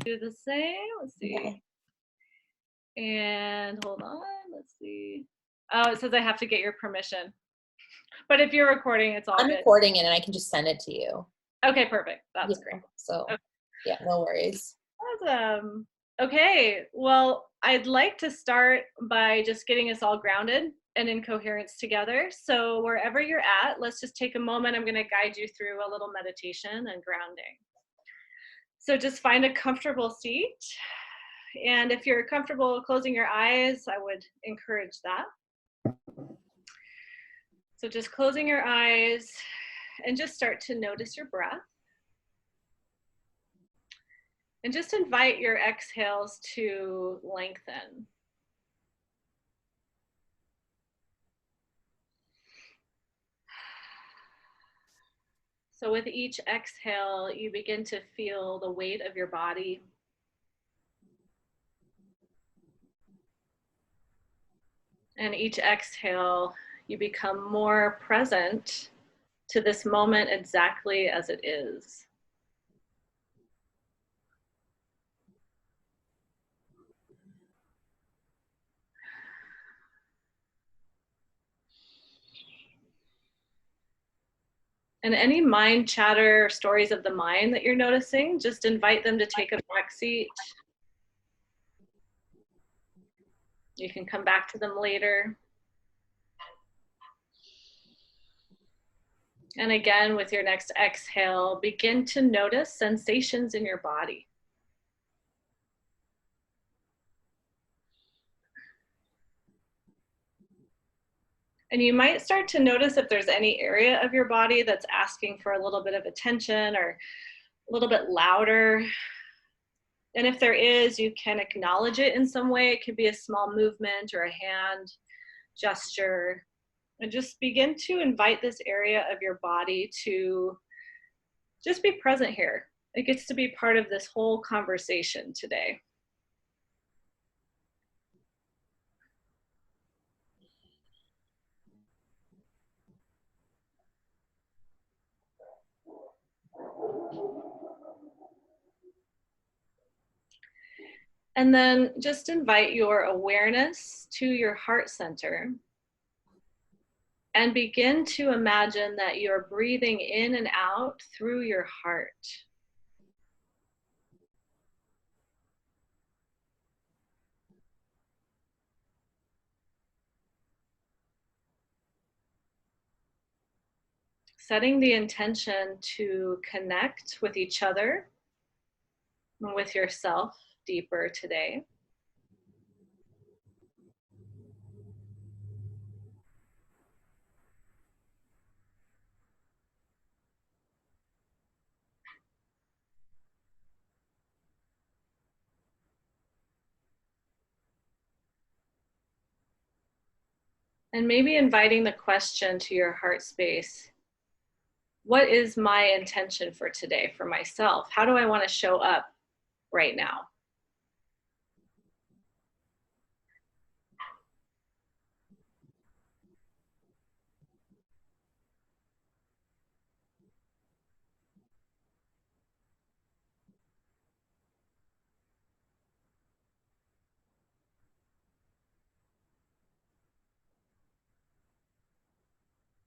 Do the same. Let's see. Okay. And hold on. Let's see. Oh, it says I have to get your permission. But if you're recording, it's all I'm good. recording it and I can just send it to you. Okay, perfect. That's Yeah, great. so, Okay. yeah, no worries. Awesome. Okay, well, I'd like to start by just getting us all grounded and in coherence together. So, wherever you're at, let's just take a moment. I'm going to guide you through a little meditation and grounding. So, just find a comfortable seat. And if you're comfortable closing your eyes, I would encourage that. So, just closing your eyes and just start to notice your breath. And just invite your exhales to lengthen. So with each exhale, you begin to feel the weight of your body. And each exhale, you become more present to this moment exactly as it is. And any mind chatter or stories of the mind that you're noticing, just invite them to take a back seat. You can come back to them later. And again, with your next exhale, begin to notice sensations in your body. And you might start to notice if there's any area of your body that's asking for a little bit of attention or a little bit louder. And if there is, you can acknowledge it in some way. It could be a small movement or a hand gesture. And just begin to invite this area of your body to just be present here. It gets to be part of this whole conversation today. And then just invite your awareness to your heart center and begin to imagine that you're breathing in and out through your heart. Setting the intention to connect with each other and with yourself deeper today. And maybe inviting the question to your heart space, what is my intention for today for myself? How do I want to show up right now?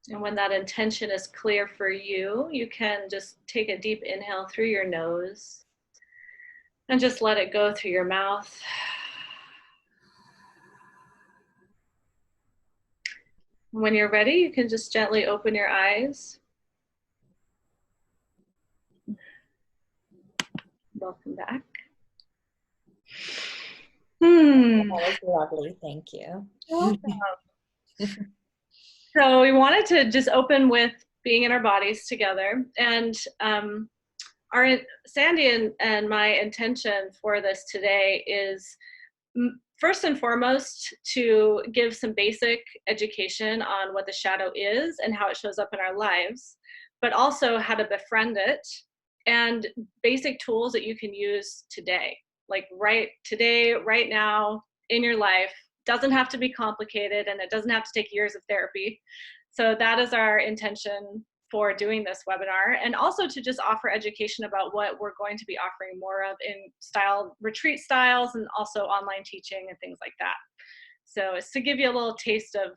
And when that intention is clear for you, you can just take a deep inhale through your nose and just let it go through your mouth. When you're ready, you can just gently open your eyes. Welcome back. That was lovely. Thank you. So we wanted to just open with being in our bodies together. And our Sandy and my intention for this today is first and foremost to give some basic education on what the shadow is and how it shows up in our lives, but also how to befriend it and basic tools that you can use today, like right today, right now in your life. Doesn't have to be complicated and it doesn't have to take years of therapy. So that is our intention for doing this webinar, and also to just offer education about what we're going to be offering more of in retreat styles, and also online teaching and things like that. So it's to give you a little taste of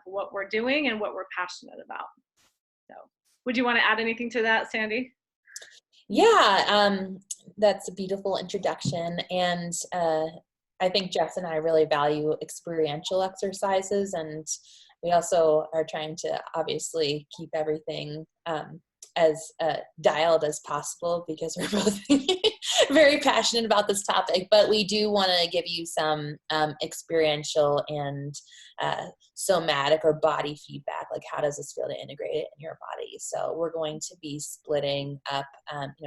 what we're doing and what we're passionate about. So would you want to add anything to that, Sandy? Yeah, that's a beautiful introduction. And I think Jess and I really value experiential exercises, and we also are trying to obviously keep everything as dialed as possible, because we're both very passionate about this topic. But we do want to give you some experiential and somatic or body feedback, like how does this feel to integrate it in your body. So we're going to be splitting up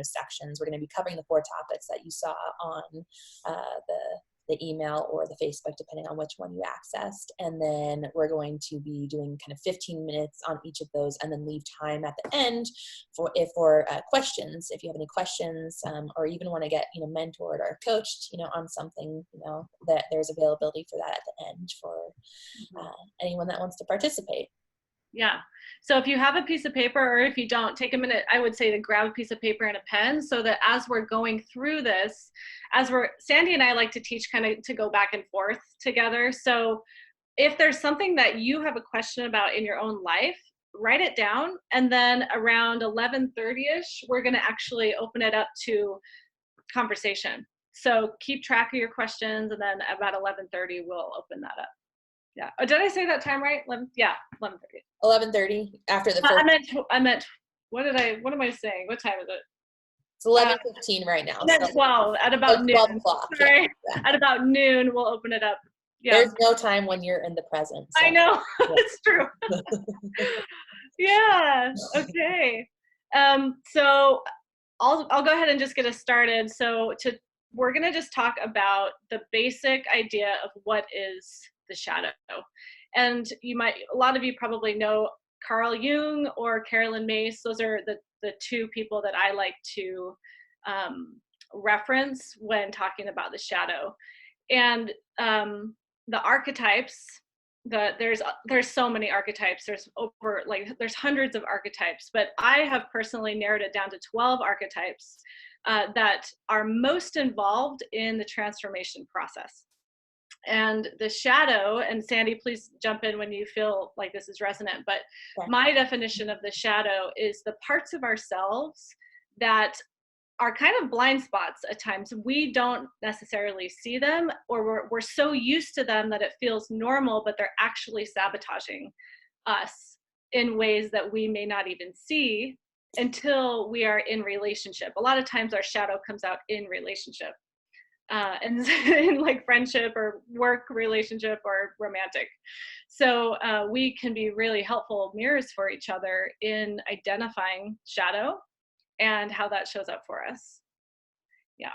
sections. We're going to be covering the 4 topics that you saw on the email or the Facebook, depending on which one you accessed. And then we're going to be doing kind of 15 minutes on each of those, and then leave time at the end for questions. If you have any questions, or even want to get mentored or coached on something, that there's availability for that at the end for anyone that wants to participate. Yeah. So if you have a piece of paper, or if you don't, take a minute, I would say, to grab a piece of paper and a pen, so that as we're going through this, Sandy and I like to teach kind of to go back and forth together. So if there's something that you have a question about in your own life, write it down. And then around 11:30ish, we're going to actually open it up to conversation. So keep track of your questions. And then about 11:30, we'll open that up. Yeah. Oh, did I say that time right? 11:30. 11:30 after the first. I meant, what am I saying? What time is it? It's 11:15 right now. I meant 12, at about noon. 12 o'clock. Sorry. Yeah. At about noon, we'll open it up. Yeah. There's no time when you're in the present. So. I know. It's true. Yeah. Okay. So I'll go ahead and just get us started. So we're going to just talk about the basic idea of what is the shadow. And a lot of you probably know Carl Jung or Carolyn Mace. Those are the 2 people that I like to reference when talking about the shadow. And the archetypes, there's so many archetypes. There's hundreds of archetypes, but I have personally narrowed it down to 12 archetypes that are most involved in the transformation process. And the shadow, and Sandy, please jump in when you feel like this is resonant, but my definition of the shadow is the parts of ourselves that are kind of blind spots at times. We don't necessarily see them, or we're so used to them that it feels normal, but they're actually sabotaging us in ways that we may not even see until we are in relationship. A lot of times our shadow comes out in relationship. And in like friendship or work relationship or romantic. So we can be really helpful mirrors for each other in identifying shadow and how that shows up for us. Yeah.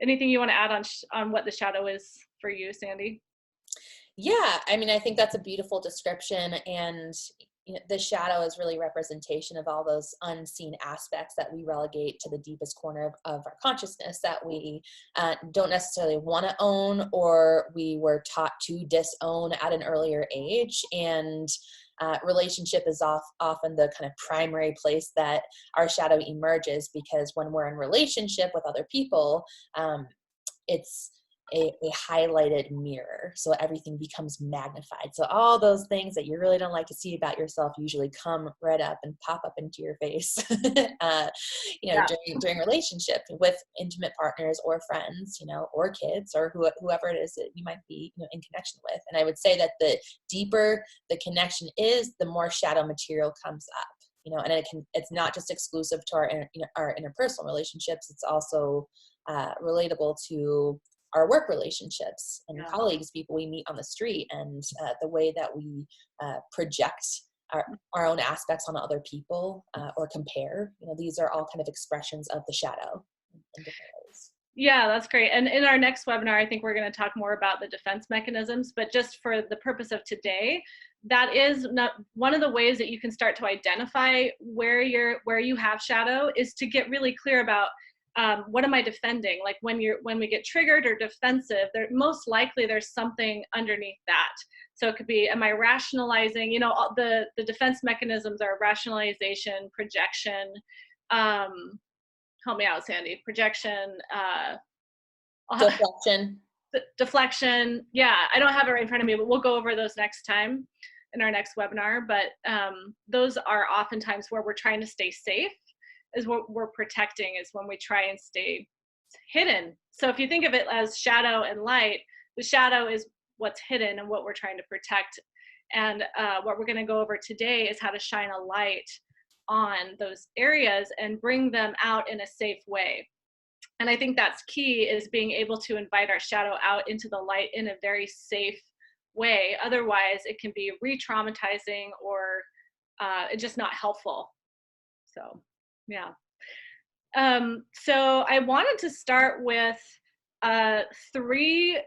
Anything you want to add on what the shadow is for you, Sandy? Yeah, I mean, I think that's a beautiful description, and the shadow is really representation of all those unseen aspects that we relegate to the deepest corner of our consciousness that we don't necessarily want to own, or we were taught to disown at an earlier age. And relationship is often the kind of primary place that our shadow emerges, because when we're in relationship with other people, it's a highlighted mirror, so everything becomes magnified. So all those things that you really don't like to see about yourself usually come right up and pop up into your face during relationship with intimate partners or friends, or kids, or whoever it is that you might be in connection with. And I would say that the deeper the connection is, the more shadow material comes up, and it's not just exclusive to our interpersonal relationships. It's also relatable to our work relationships and colleagues, people we meet on the street, and the way that we project our own aspects on other people or compare. These are all kind of expressions of the shadow in different ways. Yeah, that's great. And in our next webinar, I think we're going to talk more about the defense mechanisms, but just for the purpose of today, that is not one of the ways that you can start to identify where you have shadow, is to get really clear about what am I defending? Like when we get triggered or defensive, most likely there's something underneath that. So it could be, am I rationalizing? You know, all the defense mechanisms are rationalization, projection. Help me out, Sandy. Projection. Deflection. Deflection. Yeah, I don't have it right in front of me, but we'll go over those next time in our next webinar. But those are oftentimes where we're trying to stay safe, is what we're protecting, is when we try and stay hidden. So if you think of it as shadow and light, the shadow is what's hidden and what we're trying to protect. And what we're going to go over today is how to shine a light on those areas and bring them out in a safe way. And I think that's key, is being able to invite our shadow out into the light in a very safe way. Otherwise, it can be re-traumatizing or it's just not helpful. So, yeah. So I wanted to start with three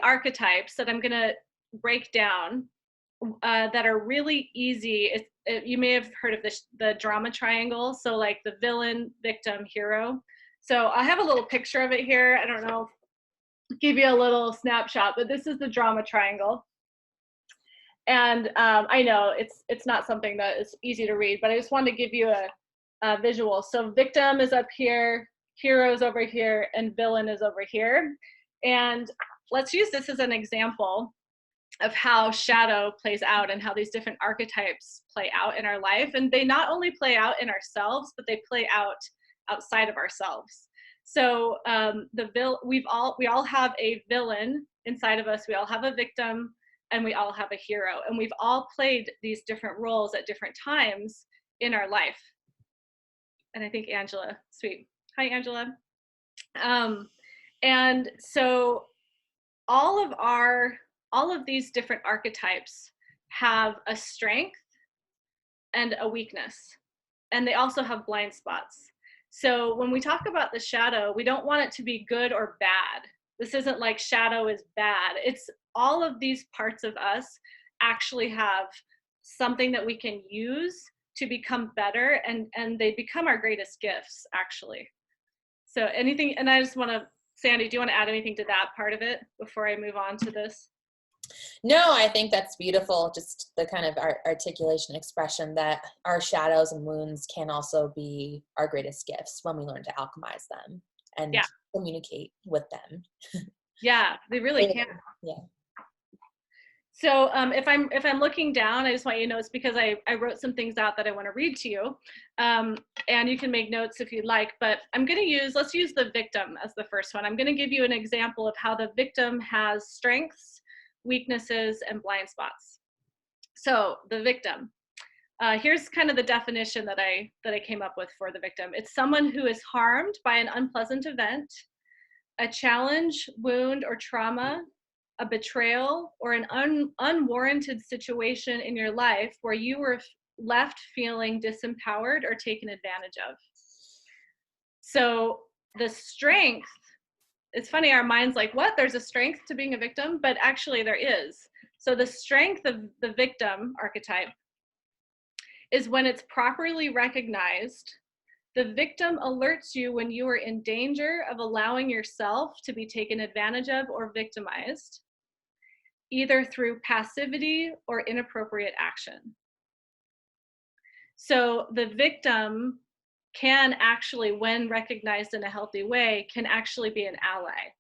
archetypes that I'm going to break down that are really easy. You may have heard of the drama triangle. So like the villain, victim, hero. So I have a little picture of it here. I don't know, give you a little snapshot, but this is the drama triangle. And I know it's not something that is easy to read, but I just wanted to give you a visual. So victim is up here, hero is over here, and villain is over here. And let's use this as an example of how shadow plays out and how these different archetypes play out in our life. And they not only play out in ourselves, but they play out outside of ourselves. So we all have a villain inside of us. We all have a victim, and we all have a hero. And we've all played these different roles at different times in our life. And I think Angela, sweet. Hi, Angela. And so all of these different archetypes have a strength and a weakness. And they also have blind spots. So when we talk about the shadow, we don't want it to be good or bad. This isn't like shadow is bad. It's all of these parts of us actually have something that we can use to become better, and they become our greatest gifts, actually. So anything, and I just want to, Sandy, do you want to add anything to that part of it before I move on to this? No, I think that's beautiful. Just the kind of articulation expression that our shadows and wounds can also be our greatest gifts when we learn to alchemize them and communicate with them. Yeah, they really can. Yeah. So if I'm looking down, I just want you to know it's because I wrote some things out that I want to read to you. And you can make notes if you'd like, but let's use the victim as the first one. I'm going to give you an example of how the victim has strengths, weaknesses, and blind spots. So the victim, here's kind of the definition that I came up with for the victim. It's someone who is harmed by an unpleasant event, a challenge, wound, or trauma, a betrayal, or an unwarranted situation in your life where you were left feeling disempowered or taken advantage of. So the strength, it's funny, our mind's like, what? There's a strength to being a victim, but actually there is. So the strength of the victim archetype is when it's properly recognized. The victim alerts you when you are in danger of allowing yourself to be taken advantage of or victimized, either through passivity or inappropriate action. So the victim can actually, when recognized in a healthy way, can actually be an ally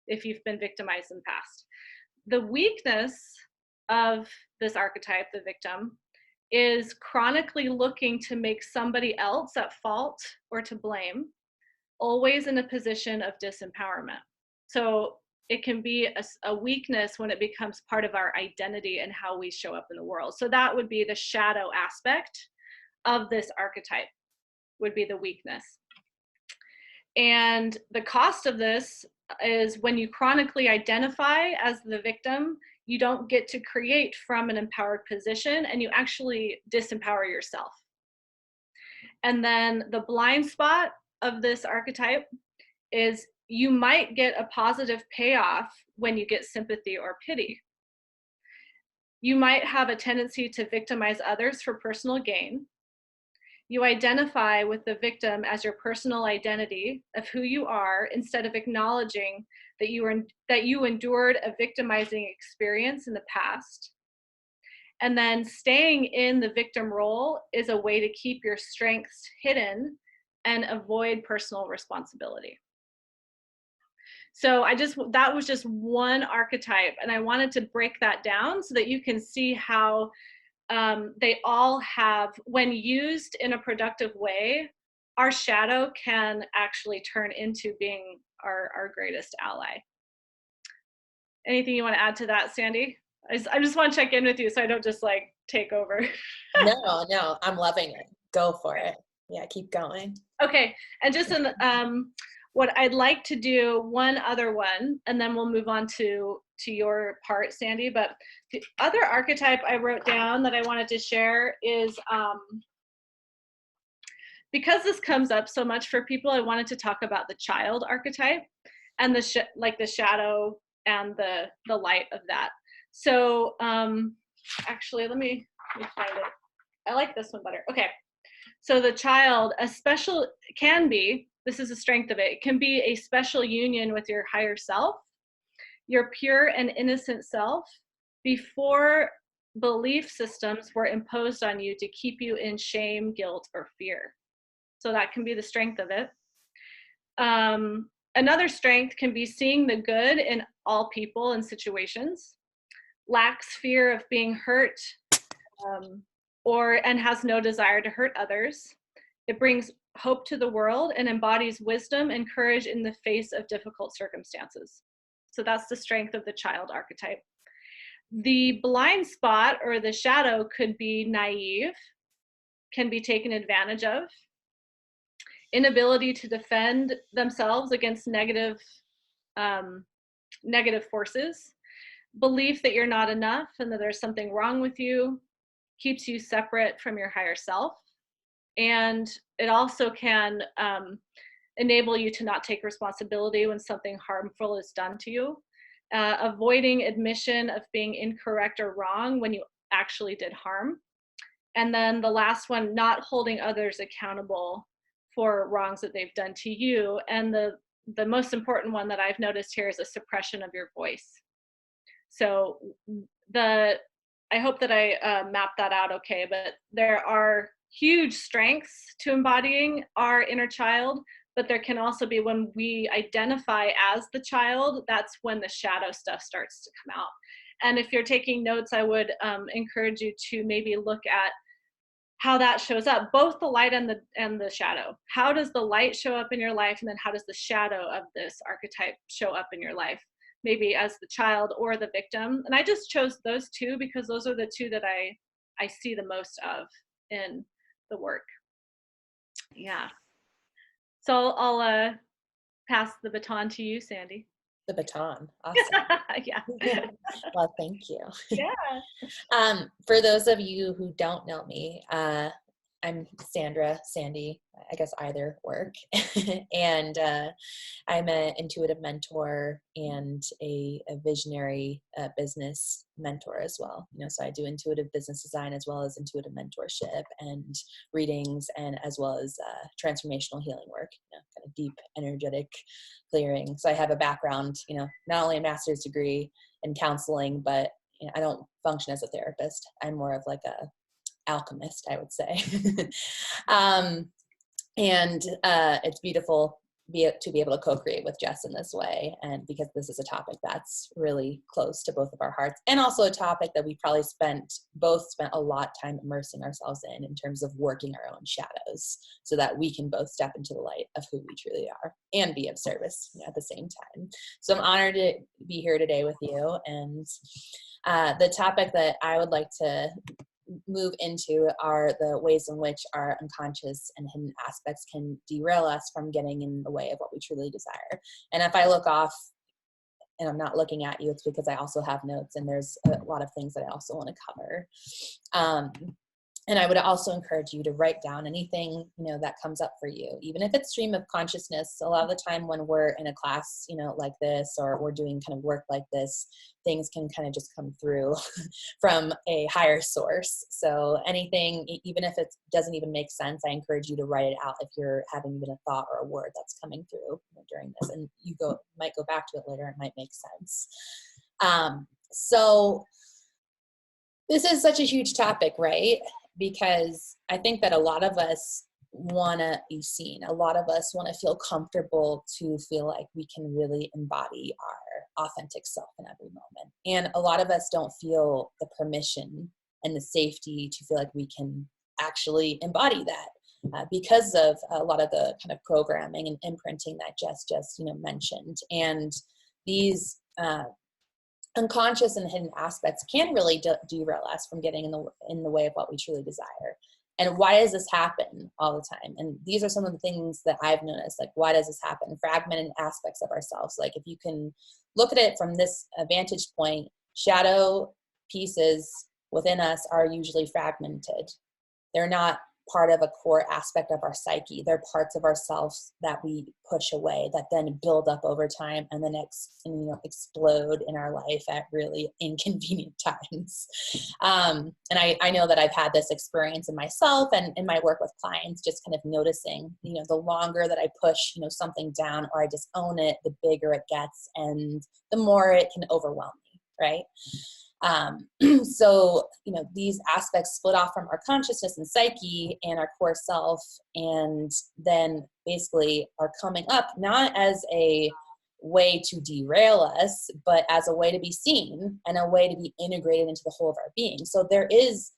if you've been victimized in the past. The weakness of this archetype, the victim, is chronically looking to make somebody else at fault or to blame, always in a position of disempowerment. So it can be a weakness when it becomes part of our identity and how we show up in the world. So that would be the shadow aspect of this archetype, would be the weakness. And the cost of this is when you chronically identify as the victim, you don't get to create from an empowered position, and you actually disempower yourself. And then the blind spot of this archetype is you might get a positive payoff when you get sympathy or pity. You might have a tendency to victimize others for personal gain. You identify with the victim as your personal identity of who you are, instead of acknowledging that you endured a victimizing experience in the past. And then staying in the victim role is a way to keep your strengths hidden and avoid personal responsibility. So that was just one archetype, and I wanted to break that down so that you can see how they all have, when used in a productive way, our shadow can actually turn into being our greatest ally. Anything you want to add to that, Sandy? I just want to check in with you so I don't just like take over. No, I'm loving it. Go for it. Yeah, keep going. Okay, and just what I'd like to do, one other one, and then we'll move on to your part, Sandy. But the other archetype I wrote down that I wanted to share is, because this comes up so much for people, I wanted to talk about the child archetype and the shadow and the light of that. So actually, let me find it. I like this one better. Okay. So the child, this is the strength of it, it can be a special union with your higher self, your pure and innocent self, before belief systems were imposed on you to keep you in shame, guilt, or fear. So that can be the strength of it. Another strength can be seeing the good in all people and situations, lacks fear of being hurt, and has no desire to hurt others. It brings hope to the world and embodies wisdom and courage in the face of difficult circumstances. So that's the strength of the child archetype. The blind spot or the shadow could be naive, can be taken advantage of, inability to defend themselves against negative forces, belief that you're not enough and that there's something wrong with you, keeps you separate from your higher self. And it also can enable you to not take responsibility when something harmful is done to you, avoiding admission of being incorrect or wrong when you actually did harm. And then the last one, not holding others accountable for wrongs that they've done to you. And the most important one that I've noticed here is a suppression of your voice. So I hope that I mapped that out okay, but there are huge strengths to embodying our inner child, but there can also be, when we identify as the child, that's when the shadow stuff starts to come out. And if you're taking notes, I would encourage you to maybe look at how that shows up, both the light and the shadow. How does the light show up in your life, and then how does the shadow of this archetype show up in your life? Maybe as the child or the victim. And I just chose those two because those are the two that I see the most of in the work. Yeah. So I'll pass the baton to you, Sandy. The baton. Awesome. Yeah. Well, thank you. Yeah. For those of you who don't know me, I'm Sandra, Sandy, I guess either work. And I'm an intuitive mentor and a visionary business mentor as well. So I do intuitive business design as well as intuitive mentorship and readings, and as well as transformational healing work, kind of deep energetic clearing. So I have a background, not only a master's degree in counseling, but I don't function as a therapist. I'm more of like a alchemist, I would say. And it's beautiful to be able to co-create with Jess in this way, and because this is a topic that's really close to both of our hearts, and also a topic that we probably both spent a lot of time immersing ourselves in terms of working our own shadows, so that we can both step into the light of who we truly are and be of service at the same time. So I'm honored to be here today with you, and the topic that I would like to move into are the ways in which our unconscious and hidden aspects can derail us from getting in the way of what we truly desire. And if I look off and I'm not looking at you, it's because I also have notes, and there's a lot of things that I also want to cover. And I would also encourage you to write down anything, that comes up for you, even if it's stream of consciousness. A lot of the time when we're in a class, like this, or we're doing kind of work like this, things can kind of just come through from a higher source. So anything, even if it doesn't even make sense, I encourage you to write it out if you're having even a thought or a word that's coming through during this, and you might go back to it later. It might make sense. So this is such a huge topic, right? Because I think that a lot of us want to be seen. A lot of us want to feel comfortable to feel like we can really embody our authentic self in every moment. And a lot of us don't feel the permission and the safety to feel like we can actually embody that because of a lot of the kind of programming and imprinting that Jess just mentioned. And these unconscious and hidden aspects can really derail us from getting in the way of what we truly desire. And why does this happen all the time? And these are some of the things that I've noticed, like, why does this happen? Fragmented aspects of ourselves. Like, if you can look at it from this vantage point, shadow pieces within us are usually fragmented. They're not part of a core aspect of our psyche. They're parts of ourselves that we push away, that then build up over time and then explode in our life at really inconvenient times. And I know that I've had this experience in myself and in my work with clients, just kind of noticing, the longer that I push, something down, or I just own it, the bigger it gets and the more it can overwhelm me, right? So, these aspects split off from our consciousness and psyche and our core self, and then basically are coming up not as a way to derail us, but as a way to be seen and a way to be integrated into the whole of our being. So there is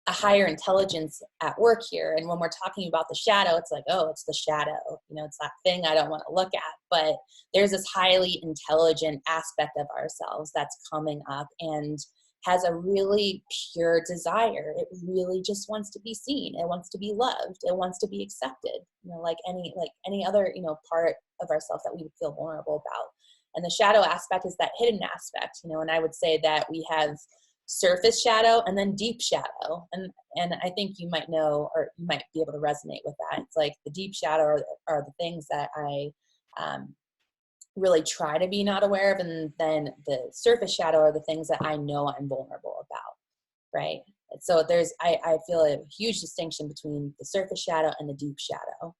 a higher intelligence at work here. And when we're talking about the shadow, it's like, oh, it's the shadow, it's that thing I don't want to look at. But there's this highly intelligent aspect of ourselves that's coming up and has a really pure desire. It really just wants to be seen. It wants to be loved. It wants to be accepted, like any other, part of ourselves that we would feel vulnerable about. And the shadow aspect is that hidden aspect, and I would say that we have surface shadow and then deep shadow. And I think you might know, or you might be able to resonate with that. It's like the deep shadow are the things that I really try to be not aware of. And then the surface shadow are the things that I know I'm vulnerable about, right? So I feel a huge distinction between the surface shadow and the deep shadow.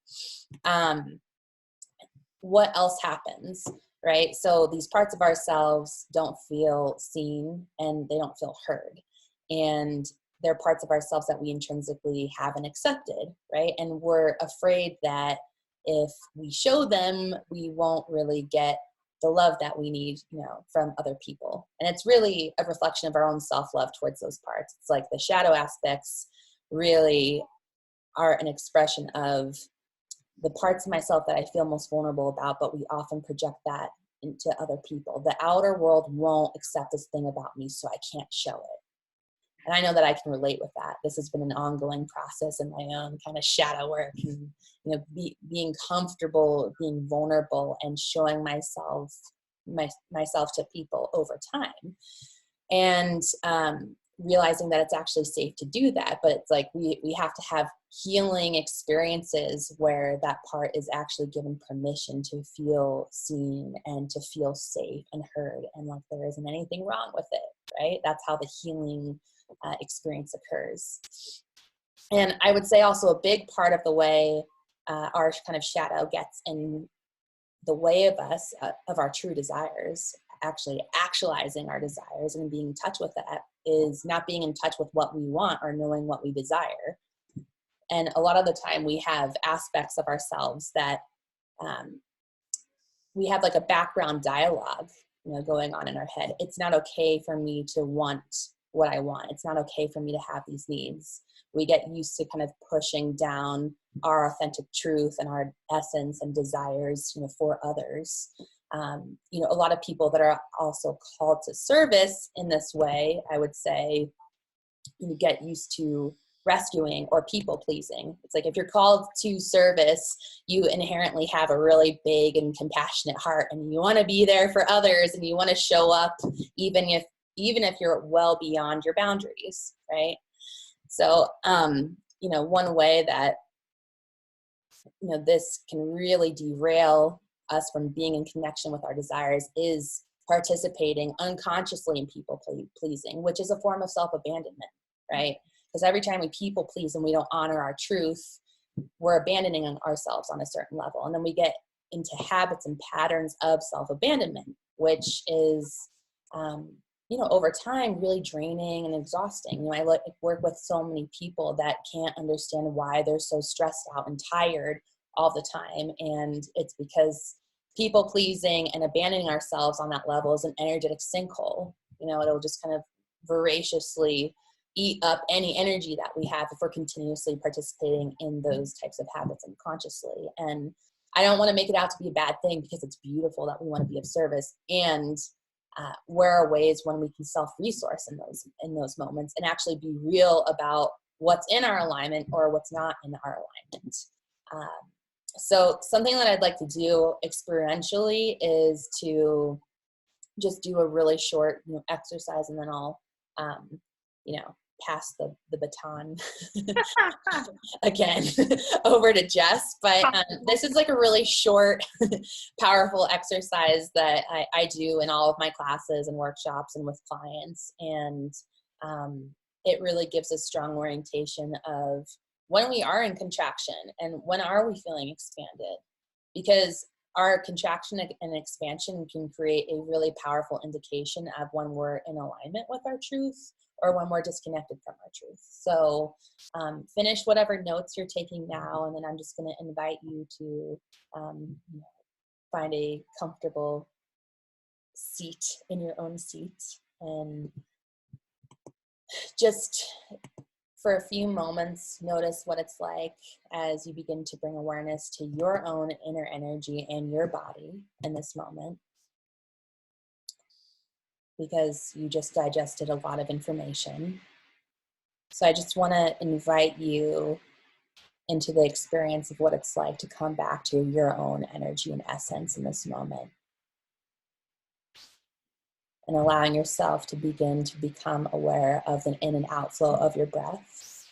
What else happens? Right? So these parts of ourselves don't feel seen and they don't feel heard. And they're parts of ourselves that we intrinsically haven't accepted, right? And we're afraid that if we show them, we won't really get the love that we need, from other people. And it's really a reflection of our own self-love towards those parts. It's like the shadow aspects really are an expression of the parts of myself that I feel most vulnerable about, but we often project that into other people. The outer world won't accept this thing about me, so I can't show it. And I know that I can relate with that. This has been an ongoing process in my own kind of shadow work, and being comfortable, being vulnerable, and showing myself to people over time, and realizing that it's actually safe to do that. But it's like we have to have healing experiences where that part is actually given permission to feel seen and to feel safe and heard, and like there isn't anything wrong with it, right? That's how the healing experience occurs. And I would say also a big part of the way our kind of shadow gets in the way of us, of our true desires, actually actualizing our desires and being in touch with that, is not being in touch with what we want or knowing what we desire. And a lot of the time we have aspects of ourselves that we have like a background dialogue, going on in our head. It's not okay for me to want what I want. It's not okay for me to have these needs. We get used to kind of pushing down our authentic truth and our essence and desires, for others. A lot of people that are also called to service in this way, I would say, you get used to rescuing or people pleasing. It's like if you're called to service, you inherently have a really big and compassionate heart, and you want to be there for others, and you want to show up even if you're well beyond your boundaries, right? So, one way that, this can really derail us from being in connection with our desires is participating unconsciously in people pleasing, which is a form of self-abandonment, right? Because every time we people please and we don't honor our truth, we're abandoning ourselves on a certain level. And then we get into habits and patterns of self-abandonment, which is, over time, really draining and exhausting. I work with so many people that can't understand why they're so stressed out and tired all the time. And it's because people pleasing and abandoning ourselves on that level is an energetic sinkhole. It'll just kind of voraciously eat up any energy that we have if we're continuously participating in those types of habits unconsciously. And I don't want to make it out to be a bad thing, because it's beautiful that we want to be of service. And where are ways when we can self-resource in those moments and actually be real about what's in our alignment or what's not in our alignment. So something that I'd like to do experientially is to just do a really short exercise, and then I'll pass the baton again over to Jess. But this is like a really short, powerful exercise that I do in all of my classes and workshops and with clients. And it really gives a strong orientation of when we are in contraction and when are we feeling expanded. Because our contraction and expansion can create a really powerful indication of when we're in alignment with our truth or when we're disconnected from our truth. So finish whatever notes you're taking now, and then I'm just going to invite you to find a comfortable seat in your own seat, and just for a few moments, notice what it's like as you begin to bring awareness to your own inner energy and your body in this moment, because you just digested a lot of information. So I just want to invite you into the experience of what it's like to come back to your own energy and essence in this moment. And allowing yourself to begin to become aware of the in and outflow of your breath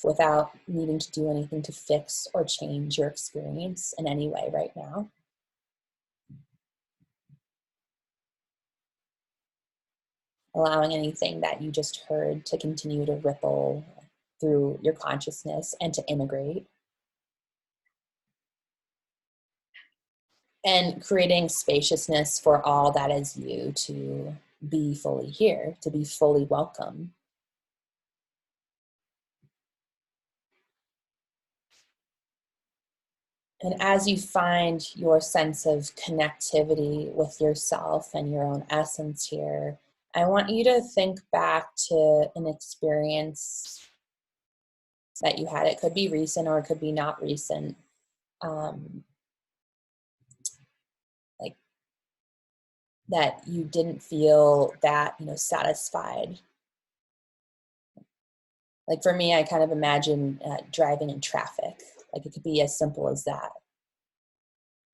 without needing to do anything to fix or change your experience in any way right now. Allowing anything that you just heard to continue to ripple through your consciousness and to integrate. And creating spaciousness for all that is you to be fully here, to be fully welcome. And as you find your sense of connectivity with yourself and your own essence here, I want you to think back to an experience that you had. It could be recent or it could be not recent. Like that you didn't feel that, satisfied. Like for me, I kind of imagine driving in traffic. Like it could be as simple as that.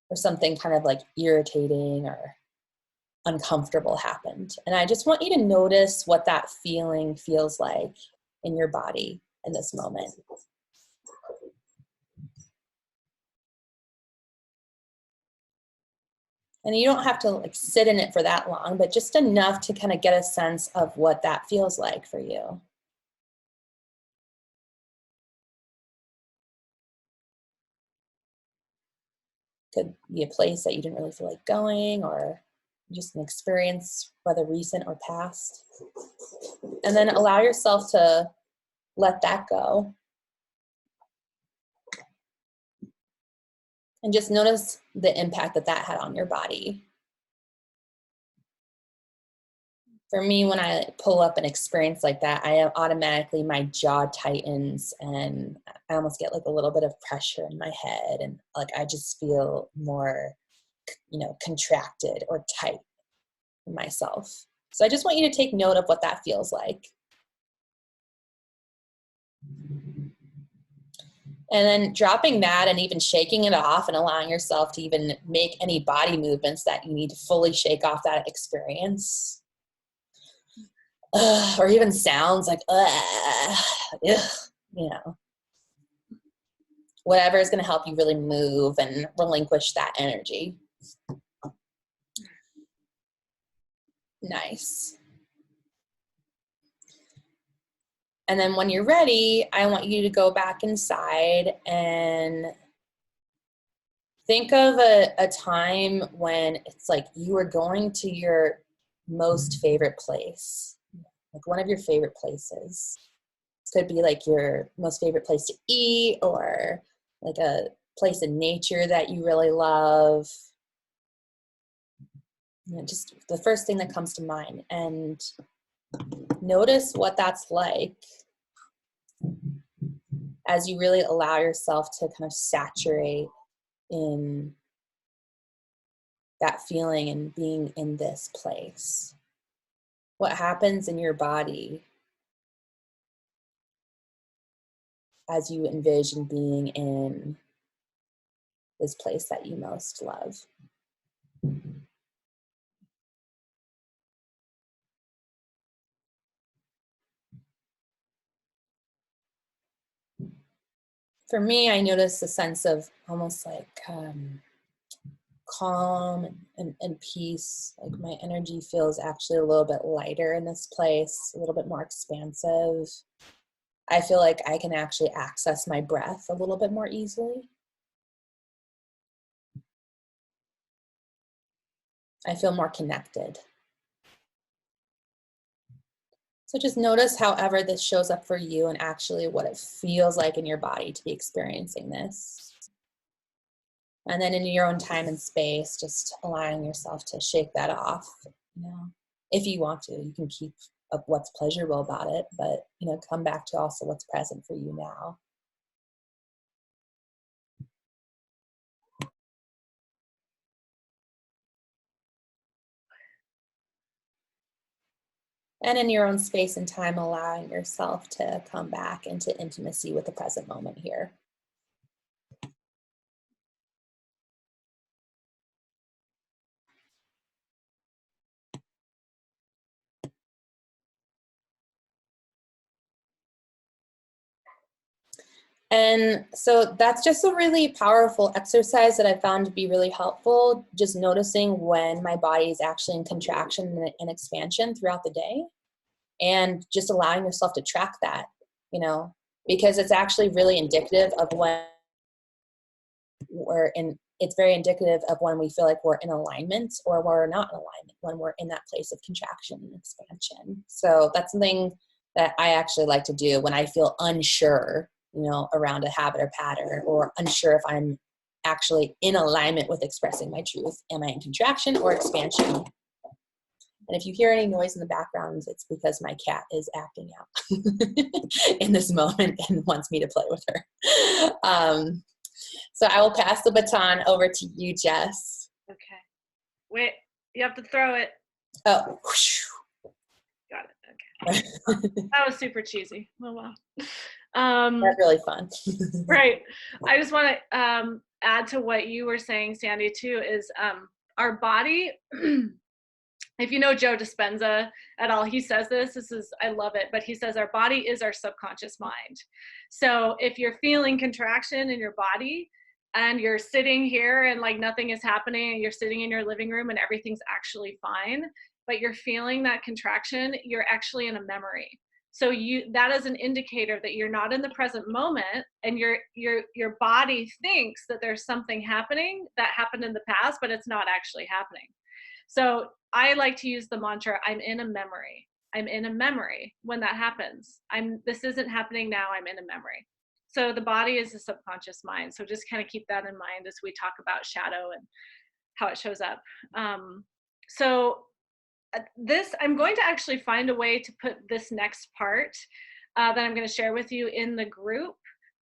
Or something kind of like irritating or uncomfortable happened. And I just want you to notice what that feeling feels like in your body in this moment. And you don't have to sit in it for that long, but just enough to kind of get a sense of what that feels like for you. Could be a place that you didn't really feel like going, or just an experience, whether recent or past. And then allow yourself to let that go. And just notice the impact that that had on your body. For me, when I pull up an experience like that, automatically, my jaw tightens and I almost get a little bit of pressure in my head. And I just feel more, contracted or tight in myself. So I just want you to take note of what that feels like. And then dropping that and even shaking it off and allowing yourself to even make any body movements that you need to fully shake off that experience. or even sounds like, ugh, you know, whatever is going to help you really move and relinquish that energy. Nice. And then when you're ready, I want you to go back inside and think of a time when it's like you were going to your most favorite place, like one of your favorite places. It could be like your most favorite place to eat, or like a place in nature that you really love. You know, just the first thing that comes to mind, and notice what that's like as you really allow yourself to kind of saturate in that feeling and being in this place. What happens in your body as you envision being in this place that you most love? For me, I notice a sense of almost like calm and peace. Like my energy feels actually a little bit lighter in this place, a little bit more expansive. I feel like I can actually access my breath a little bit more easily. I feel more connected. So just notice however this shows up for you and actually what it feels like in your body to be experiencing this. And then in your own time and space, just allowing yourself to shake that off. You know, if you want to, you can keep up what's pleasurable about it, but, you know, come back to also what's present for you now. And in your own space and time, allowing yourself to come back into intimacy with the present moment here. And so that's just a really powerful exercise that I found to be really helpful, just noticing when my body is actually in contraction and expansion throughout the day, and just allowing yourself to track that, you know, because it's actually really indicative of when it's very indicative of when we feel like we're in alignment or we're not in alignment, when we're in that place of contraction and expansion. So that's something that I actually like to do when I feel unsure, you know, around a habit or pattern, or unsure if I'm actually in alignment with expressing my truth. Am I in contraction or expansion? And if you hear any noise in the background, it's because my cat is acting out in this moment and wants me to play with her. So I will pass the baton over to you, Jess. Okay. Wait, you have to throw it. Oh. Got it. Okay. That was super cheesy. Oh, wow. That's really fun. Right. I just want to add to what you were saying, Sandy, too, is our body, if you know Joe Dispenza at all, he says this is, I love it, but he says our body is our subconscious mind. So if you're feeling contraction in your body and you're sitting here and like nothing is happening, and you're sitting in your living room and everything's actually fine, but you're feeling that contraction, you're actually in a memory. So that is an indicator that you're not in the present moment, and your body thinks that there's something happening that happened in the past, but it's not actually happening. So I like to use the mantra, I'm in a memory. I'm in a memory when that happens. This isn't happening now, I'm in a memory. So the body is the subconscious mind. So just kind of keep that in mind as we talk about shadow and how it shows up. I'm going to actually find a way to put this next part that I'm going to share with you in the group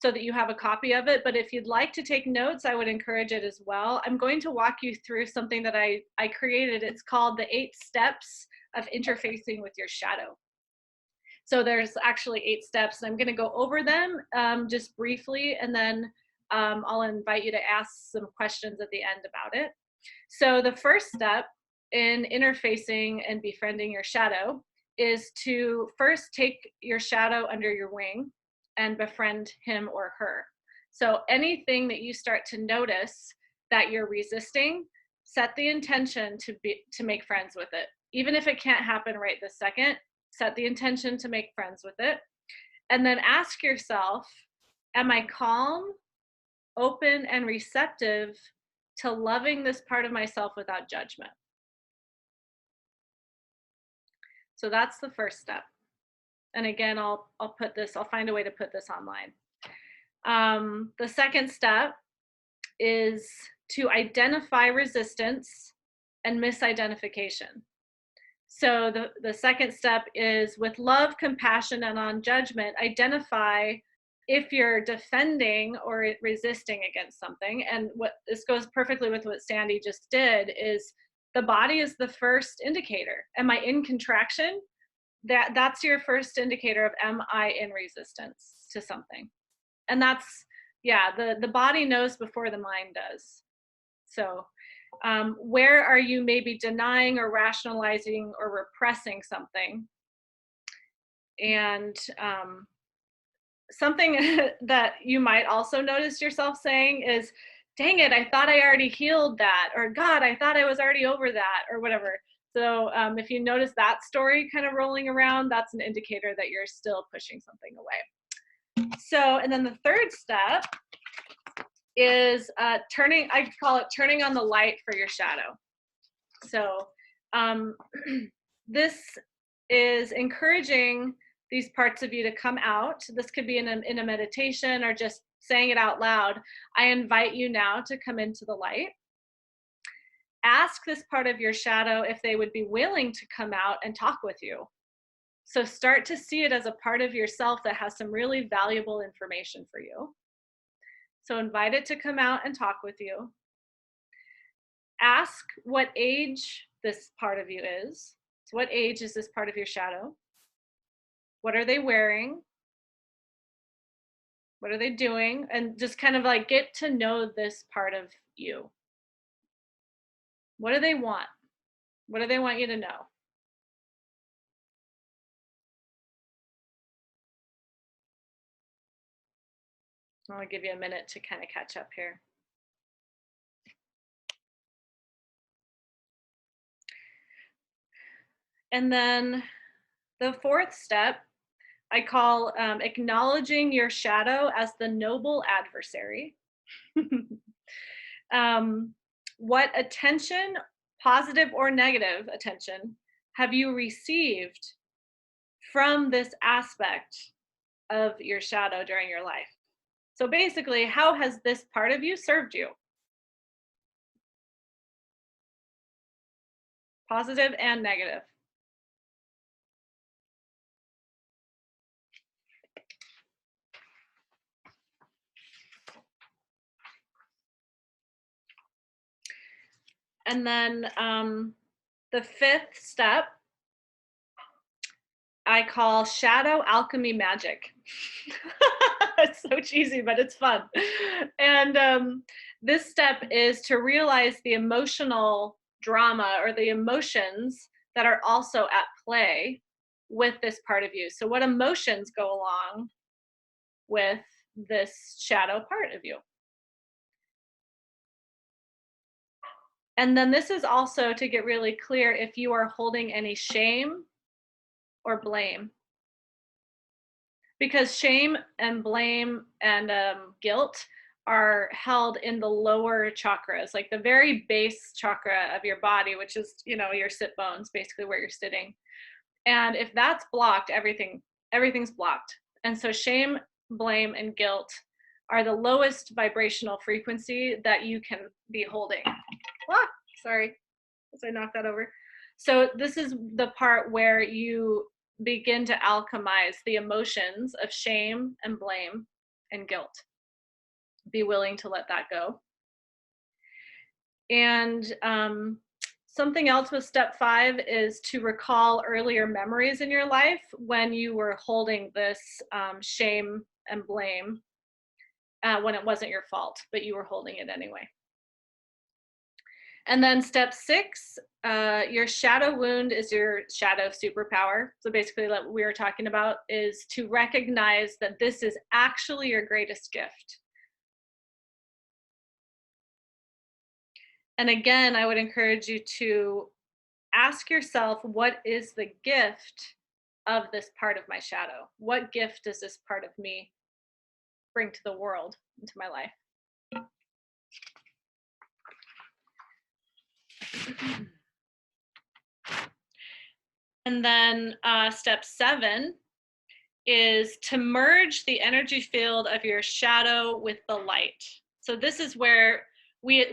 so that you have a copy of it. But if you'd like to take notes, I would encourage it as well. I'm going to walk you through something that I created. It's called the 8 steps of interfacing with your shadow. So there's actually 8 steps, and I'm going to go over them just briefly, and then I'll invite you to ask some questions at the end about it. So the first step in interfacing and befriending your shadow is to first take your shadow under your wing and befriend him or her. So anything that you start to notice that you're resisting, set the intention to make friends with it. Even if it can't happen right this second, set the intention to make friends with it. And then ask yourself, am I calm, open, and receptive to loving this part of myself without judgment? So that's the first step. And again, I'll find a way to put this online. The second step is to identify resistance and misidentification. So the second step is, with love, compassion, and non-judgment, identify if you're defending or resisting against something. And what this goes perfectly with what Sandy just did is, the body is the first indicator. Am I in contraction? That's your first indicator of, am I in resistance to something? And that's, yeah, the body knows before the mind does. So where are you maybe denying or rationalizing or repressing something? And something that you might also notice yourself saying is, dang it, I thought I already healed that, or God, I thought I was already over that, or whatever. So if you notice that story kind of rolling around, that's an indicator that you're still pushing something away. So, and then the third step is I call it turning on the light for your shadow. So this is encouraging these parts of you to come out. This could be in a meditation or just saying it out loud. I invite you now to come into the light. Ask this part of your shadow if they would be willing to come out and talk with you. So start to see it as a part of yourself that has some really valuable information for you. So invite it to come out and talk with you. Ask what age this part of you is. So what age is this part of your shadow? What are they wearing? What are they doing? And just kind of like get to know this part of you. What do they want? What do they want you to know? I'll give you a minute to kind of catch up here. And then the fourth step, I call acknowledging your shadow as the noble adversary. What attention, positive or negative attention, have you received from this aspect of your shadow during your life? So basically, how has this part of you served you? Positive and negative. And then the fifth step, I call shadow alchemy magic. It's so cheesy, but it's fun. And this step is to realize the emotional drama or the emotions that are also at play with this part of you. So what emotions go along with this shadow part of you? And then this is also to get really clear if you are holding any shame or blame. Because shame and blame and guilt are held in the lower chakras, like the very base chakra of your body, which is, you know, your sit bones, basically where you're sitting. And if that's blocked, everything's blocked. And so shame, blame, and guilt are the lowest vibrational frequency that you can be holding. Sorry, as I knocked that over. So this is the part where you begin to alchemize the emotions of shame and blame and guilt. Be willing to let that go. And something else with step 5 is to recall earlier memories in your life when you were holding this shame and blame when it wasn't your fault, but you were holding it anyway. And then step 6, your shadow wound is your shadow superpower. So basically what we were talking about is to recognize that this is actually your greatest gift. And again, I would encourage you to ask yourself, what is the gift of this part of my shadow? What gift does this part of me bring to the world, into my life? And then step 7 is to merge the energy field of your shadow with the light. So this is where we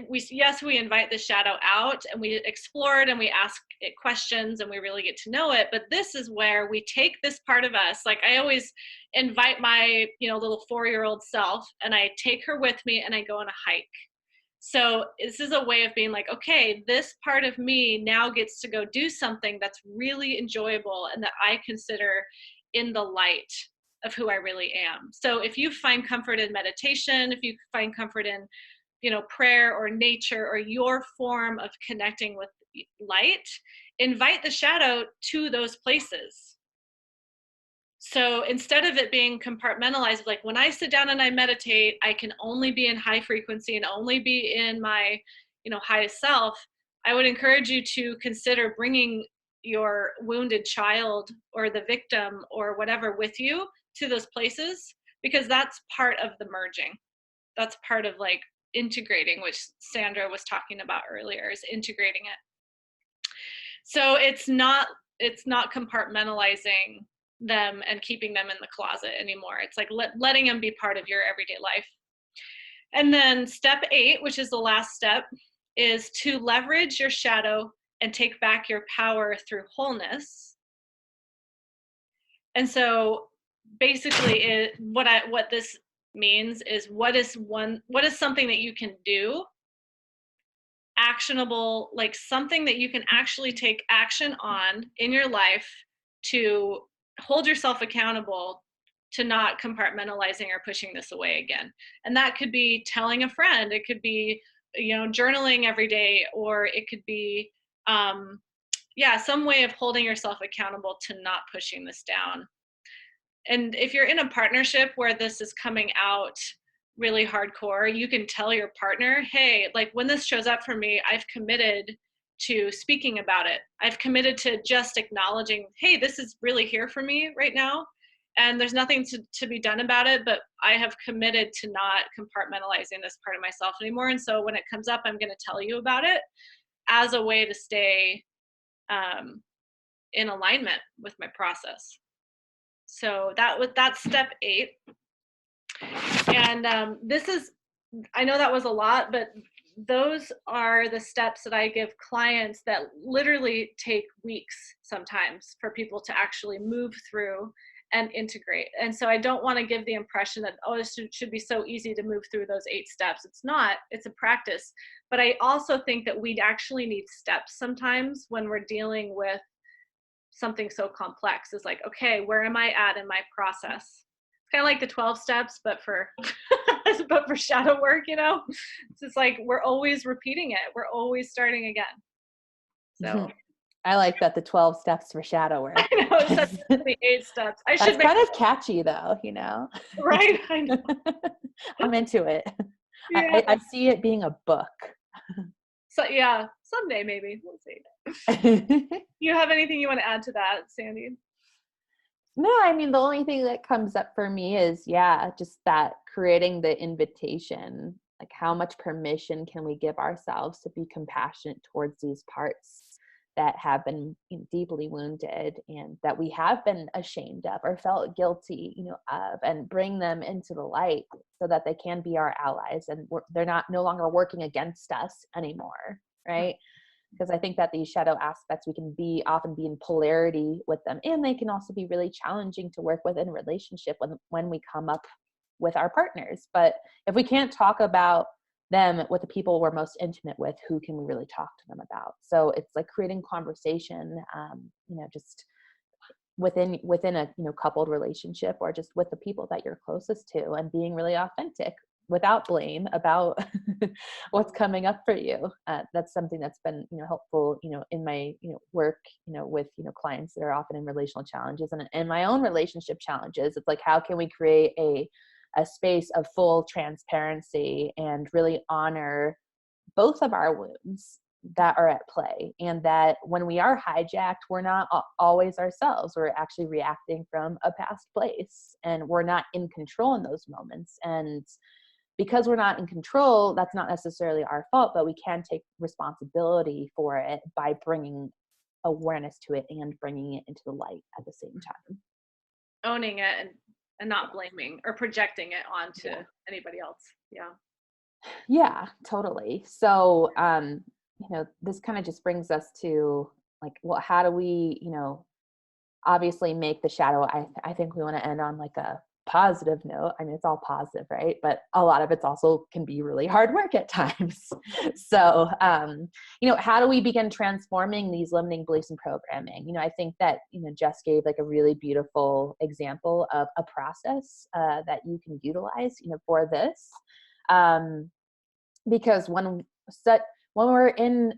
invite the shadow out and we explore it and we ask it questions and we really get to know it. But this is where we take this part of us. Like I always invite my, little 4-year-old self, and I take her with me and I go on a hike. So this is a way of being like, okay, this part of me now gets to go do something that's really enjoyable and that I consider in the light of who I really am. So if you find comfort in meditation, if you find comfort in, prayer or nature or your form of connecting with light, invite the shadow to those places. So instead of it being compartmentalized, like when I sit down and I meditate, I can only be in high frequency and only be in my, highest self. I would encourage you to consider bringing your wounded child or the victim or whatever with you to those places, because that's part of the merging. That's part of like integrating, which Sandra was talking about earlier, is integrating it. So it's not compartmentalizing them and keeping them in the closet anymore. It's like letting them be part of your everyday life. And then step 8, which is the last step, is to leverage your shadow and take back your power through wholeness. And so basically what this means is what is something that you can do, actionable, like something that you can actually take action on in your life to hold yourself accountable to not compartmentalizing or pushing this away again. And that could be telling a friend, it could be, journaling every day, or it could be, some way of holding yourself accountable to not pushing this down. And if you're in a partnership where this is coming out really hardcore, you can tell your partner, hey, like when this shows up for me, I've committed to speaking about it. I've committed to just acknowledging, hey, this is really here for me right now. And there's nothing to be done about it, but I have committed to not compartmentalizing this part of myself anymore. And so when it comes up, I'm going to tell you about it as a way to stay in alignment with my process. So that's step 8. And I know that was a lot, but those are the steps that I give clients that literally take weeks sometimes for people to actually move through and integrate. And so I don't want to give the impression that, oh, this should be so easy to move through those 8 steps. It's not, it's a practice. But I also think that we actually need steps sometimes when we're dealing with something so complex. Is like, okay, where am I at in my process? It's kind of like the 12 steps, but for shadow work, It's just like we're always repeating it. We're always starting again. So I like that, the 12 steps for shadow work. I know, it's the 8 steps. That's kind of catchy though, Right? I know. I'm into it. Yeah. I see it being a book. So yeah, someday maybe. We'll see. You have anything you want to add to that, Sandy? No, I mean, the only thing that comes up for me is, just that creating the invitation, like how much permission can we give ourselves to be compassionate towards these parts that have been deeply wounded and that we have been ashamed of or felt guilty, of, and bring them into the light so that they can be our allies and they're no longer working against us anymore, right? Because I think that these shadow aspects, we can often be in polarity with them, and they can also be really challenging to work with in a relationship when we come up with our partners. But if we can't talk about them with the people we're most intimate with, who can we really talk to them about? So it's like creating conversation, just within a coupled relationship, or just with the people that you're closest to, and being really authentic without blame about what's coming up for you. That's something that's been, helpful, in my, work, with, clients that are often in relational challenges and my own relationship challenges. It's like, how can we create a space of full transparency and really honor both of our wounds that are at play, and that when we are hijacked, we're not always ourselves. We're actually reacting from a past place, and we're not in control in those moments. And because we're not in control, that's not necessarily our fault, but we can take responsibility for it by bringing awareness to it and bringing it into the light at the same time. Owning it and not blaming or projecting it onto anybody else. Yeah, totally. So, this kind of just brings us to like, well, how do we, obviously make the shadow, I think we want to end on like a positive note. I mean, it's all positive, right? But a lot of it's also can be really hard work at times. So, how do we begin transforming these limiting beliefs and programming? I think that, Jess gave like a really beautiful example of a process that you can utilize, for this. Because when we're in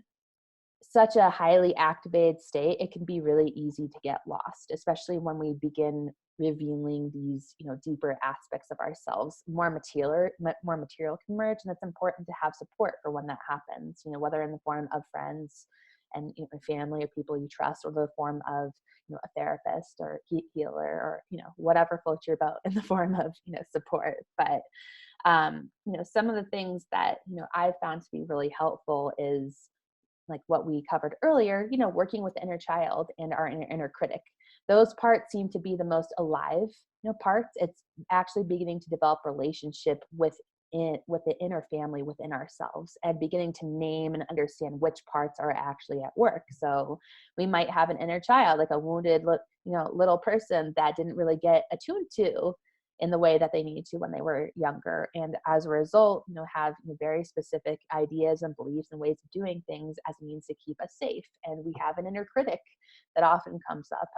such a highly activated state, it can be really easy to get lost, especially when we begin revealing these, deeper aspects of ourselves. More material can emerge, and it's important to have support for when that happens, whether in the form of friends and family or people you trust, or the form of a therapist or healer, or whatever floats your boat in the form of support. But some of the things that I've found to be really helpful is like what we covered earlier, working with the inner child and our inner critic. Those parts seem to be the most alive, parts. It's actually beginning to develop relationship with the inner family within ourselves, and beginning to name and understand which parts are actually at work. So we might have an inner child, like a wounded, little person that didn't really get attuned to in the way that they needed to when they were younger. And as a result, have very specific ideas and beliefs and ways of doing things as a means to keep us safe. And we have an inner critic that often comes up.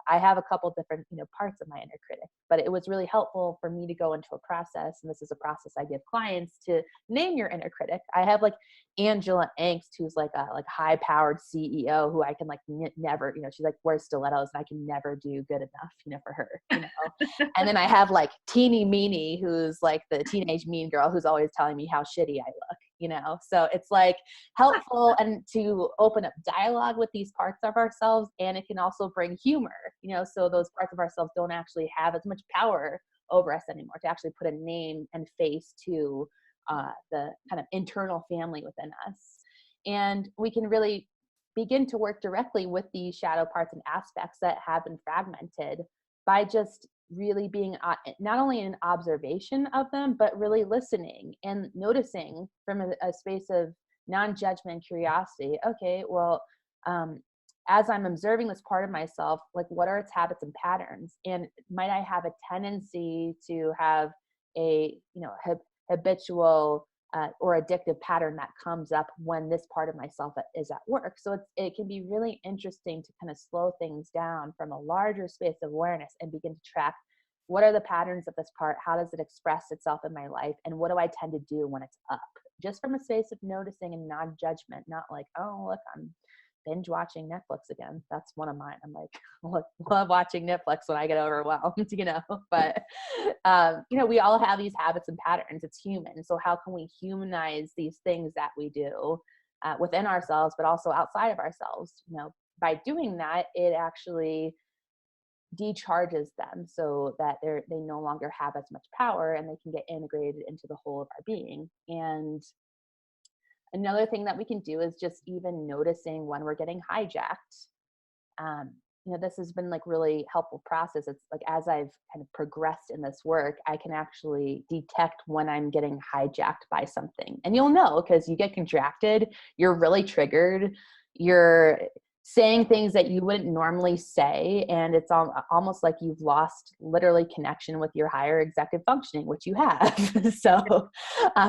I have a couple different, parts of my inner critic, but it was really helpful for me to go into a process. And this is a process I give clients, to name your inner critic. I have like Angela Angst, who's like a high powered CEO who I can never, she's like wears stilettos and I can never do good enough, for her, And then I have like teeny meanie, who's like the teenage mean girl who's always telling me how shitty I look, So it's like helpful and to open up dialogue with these parts of ourselves. And it can also bring humor, so those parts of ourselves don't actually have as much power over us anymore, to actually put a name and face to the kind of internal family within us. And we can really begin to work directly with these shadow parts and aspects that have been fragmented by just really being not only in observation of them, but really listening and noticing from a space of non-judgment, curiosity. Okay, well, as I'm observing this part of myself, like what are its habits and patterns? And might I have a tendency to have a, habitual or addictive pattern that comes up when this part of myself is at work? So it can be really interesting to kind of slow things down from a larger space of awareness and begin to track, what are the patterns of this part? How does it express itself in my life? And what do I tend to do when it's up? Just from a space of noticing and non-judgment, not like, oh, look, I'm binge watching Netflix again. That's one of mine. I'm like, love watching Netflix when I get overwhelmed, but, we all have these habits and patterns. It's human. So how can we humanize these things that we do within ourselves, but also outside of ourselves? By doing that, it actually decharges them so that they no longer have as much power, and they can get integrated into the whole of our being. And another thing that we can do is just even noticing when we're getting hijacked. This has been like really helpful process. It's like, as I've kind of progressed in this work, I can actually detect when I'm getting hijacked by something. And you'll know, because you get contracted, you're really triggered, you're saying things that you wouldn't normally say. And it's almost like you've lost literally connection with your higher executive functioning, which you have. So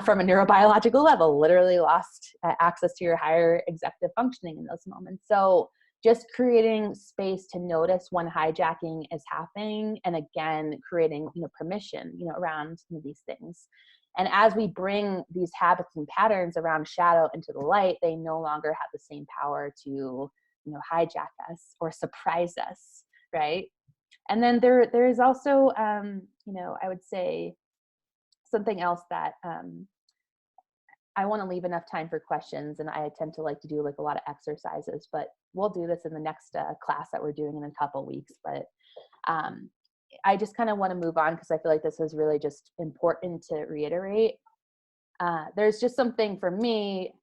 from a neurobiological level, literally lost access to your higher executive functioning in those moments. So just creating space to notice when hijacking is happening. And again, creating, permission, around these things. And as we bring these habits and patterns around shadow into the light, they no longer have the same power to, you know, hijack us or surprise us, right? And then there is also, you know, I would say something else that I want to leave enough time for questions, and I tend to like to do like a lot of exercises, but we'll do this in the next class that we're doing in a couple weeks. But I just kind of want to move on because I feel like this is really just important to reiterate. There's just something for me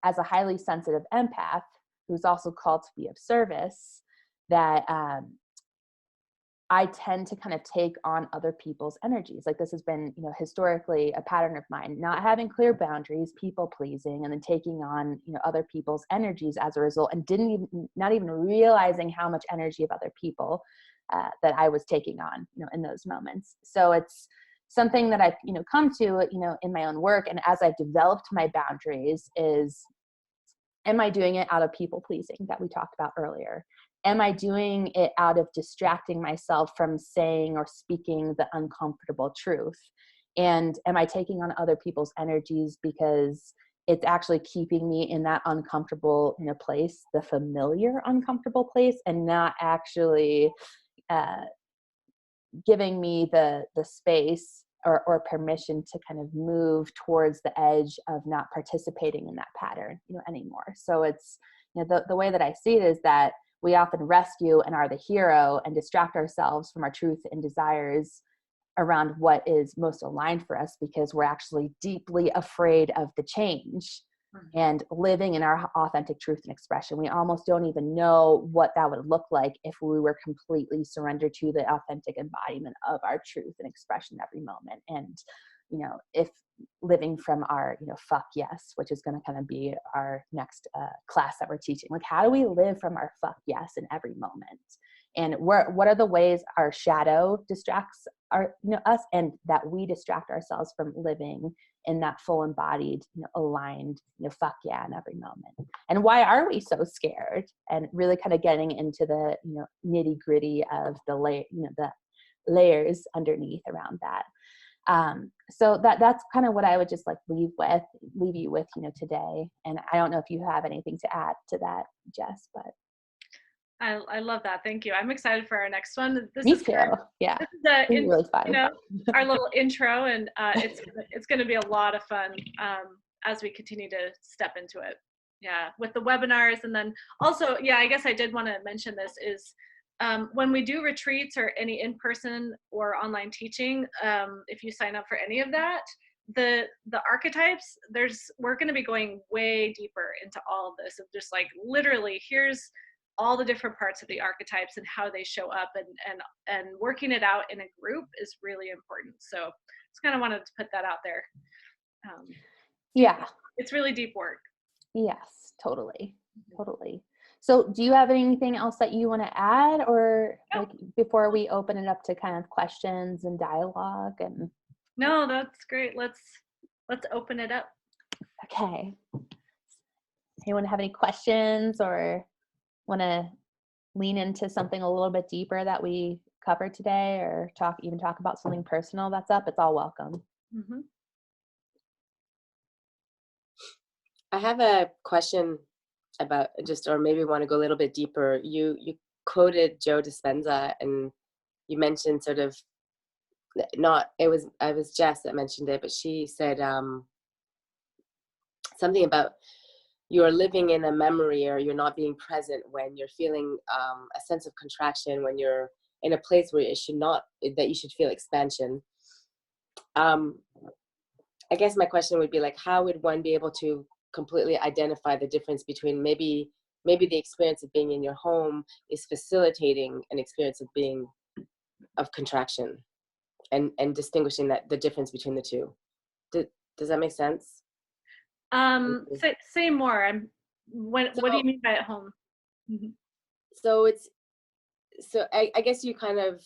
as a highly sensitive empath who's also called to be of service that I tend to kind of take on other people's energies. Like this has been, you know, historically a pattern of mine, not having clear boundaries, people pleasing, and then taking on, you know, other people's energies as a result, and not even realizing how much energy of other people that I was taking on, you know, in those moments. So it's something that I've, you know, come to, you know, in my own work. And as I've developed my boundaries is, am I doing it out of people pleasing that we talked about earlier? Am I doing it out of distracting myself from saying or speaking the uncomfortable truth? And am I taking on other people's energies because it's actually keeping me in that uncomfortable, you know, place, the familiar uncomfortable place, and not actually giving me the space or permission to kind of move towards the edge of not participating in that pattern, you know, anymore. So it's, you know, the way that I see it is that we often rescue and are the hero and distract ourselves from our truth and desires around what is most aligned for us because we're actually deeply afraid of the change and living in our authentic truth and expression. We almost don't even know what that would look like if we were completely surrendered to the authentic embodiment of our truth and expression every moment. And, you know, if living from our, you know, fuck yes, which is going to kind of be our next class that we're teaching. Like, how do we live from our fuck yes in every moment? And what are the ways our shadow distracts our, you know, us, and that we distract ourselves from living in that full embodied, you know, aligned, you know, fuck yeah in every moment? And why are we so scared? And really kind of getting into the, you know, nitty gritty of the the layers underneath around that. So that's kind of what I would just like leave you with, you know, today. And I don't know if you have anything to add to that, Jess, but. I love that. Thank you. I'm excited for our next one. Me too. Yeah. This is really fun. You know, our little intro, and it's going to be a lot of fun as we continue to step into it. Yeah, with the webinars, and then also, yeah, I guess I did want to mention this is when we do retreats or any in-person or online teaching, if you sign up for any of that, the archetypes, we're going to be going way deeper into all of this, of just like literally here's all the different parts of the archetypes and how they show up, and working it out in a group is really important. So just kind of wanted to put that out there. Yeah, it's really deep work. Yes, totally. So do you have anything else that you want to add, or like before we open it up to kind of questions and dialogue? And no, that's great. Let's open it up. Okay. Anyone have any questions or want to lean into something a little bit deeper that we covered today, or talk about something personal that's up? It's all welcome. Mm-hmm. I have a question about or maybe want to go a little bit deeper. You quoted Joe Dispenza, and you mentioned sort of I was Jess that mentioned it, but she said something about you're living in a memory, or you're not being present when you're feeling a sense of contraction, when you're in a place where you should feel expansion. I guess my question would be like, how would one be able to completely identify the difference between maybe the experience of being in your home is facilitating an experience of contraction, and distinguishing the difference between the two? Does that make sense? Say more. What do you mean by at home? Mm-hmm. So I guess you kind of,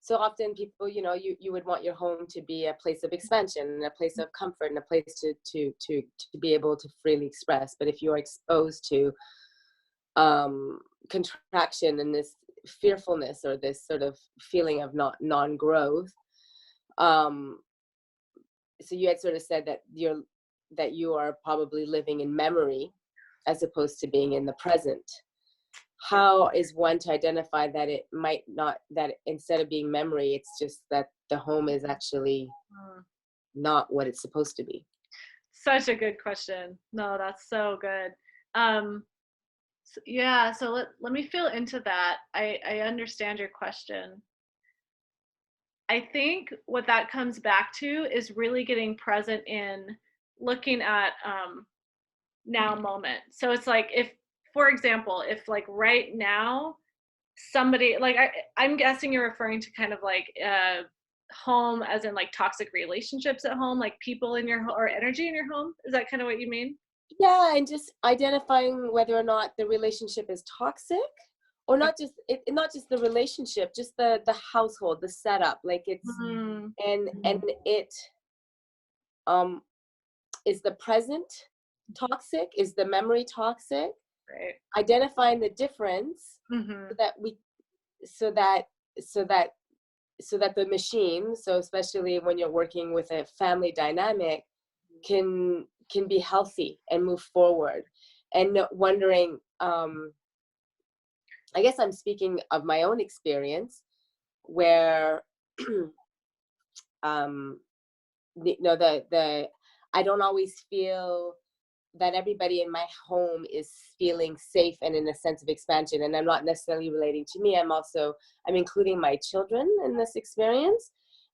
so often people, you know, you would want your home to be a place of expansion and a place of comfort and a place to be able to freely express. But if you are exposed to contraction and this fearfulness, or this sort of feeling of non-growth, so you had sort of said that you are probably living in memory as opposed to being in the present. How is one to identify that it might not, that instead of being memory, it's just that the home is actually not what it's supposed to be? Such a good question. No, that's so good. Yeah, so let me feel into that. I understand your question. I think what that comes back to is really getting present in looking at now moment. So it's like, if, for example, if like right now somebody, like I'm guessing you're referring to kind of like home as in like toxic relationships at home, like people in your home or energy in your home. Is that kind of what you mean? Yeah, and just identifying whether or not the relationship is toxic, or not just not just the relationship, just the household, the setup, like it's and it is the present toxic, is the memory toxic, right? Identifying the difference so that the machine, so especially when you're working with a family dynamic, can be healthy and move forward. And wondering, I guess I'm speaking of my own experience where I don't always feel that everybody in my home is feeling safe and in a sense of expansion. And I'm not necessarily relating to me. I'm including my children in this experience.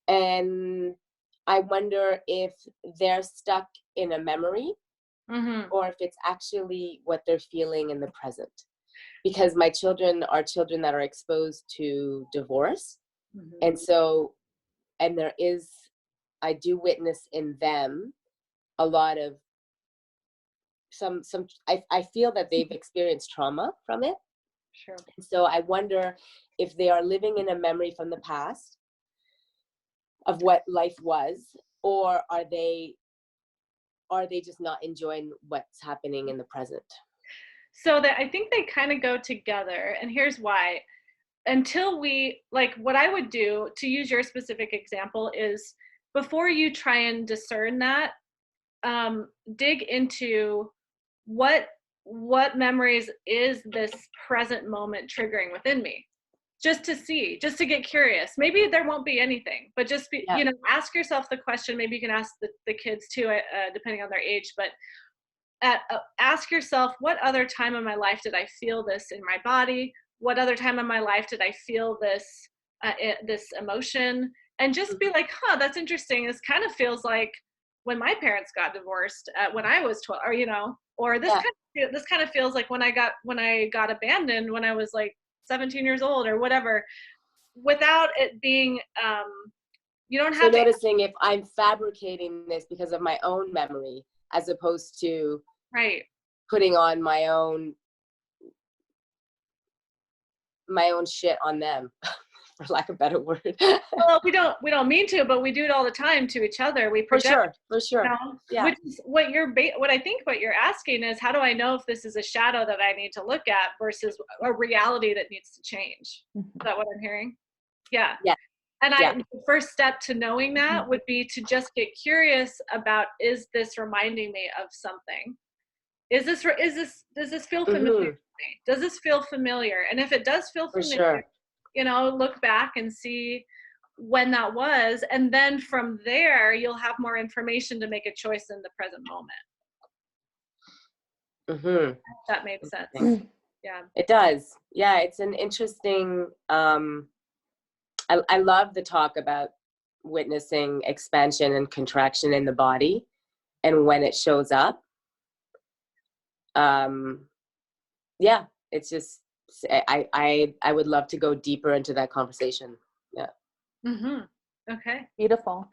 And I wonder if they're stuck in a memory or if it's actually what they're feeling in the present. Because my children are children that are exposed to divorce. And so, I do witness in them a lot of I feel that they've experienced trauma from it. Sure. So I wonder if they are living in a memory from the past of what life was, or are they just not enjoying what's happening in the present? So that I think they kind of go together, and here's why. Until we, like, what I would do, to use your specific example, is before you try and discern that, dig into what memories is this present moment triggering within me, just to get curious. Maybe there won't be anything, but just be, ask yourself the question. Maybe you can ask the kids too, depending on their age, but ask yourself, what other time in my life did I feel this in my body? What other time in my life did I feel this this emotion? And just be like, that's interesting. This kind of feels like when my parents got divorced when I was 12, or this kind of feels like when I got abandoned when I was like 17 years old, or whatever, without it being you don't have noticing if I'm fabricating this because of my own memory, as opposed to putting on my own shit on them, for lack of a better word. Well, we don't mean to, but we do it all the time to each other. We project, for sure. Yeah. Which is what I think what you're asking is, how do I know if this is a shadow that I need to look at versus a reality that needs to change? Is that what I'm hearing? Yeah. Yeah. And the first step to knowing that would be to just get curious about, is this reminding me of something? Does this feel familiar to me? Does this feel familiar? And if it does feel familiar, look back and see when that was. And then from there, you'll have more information to make a choice in the present moment. That made sense. Yeah. It does. Yeah, it's an interesting, I love the talk about witnessing expansion and contraction in the body and when it shows up. It's just, I would love to go deeper into that conversation. Yeah. Okay. Beautiful.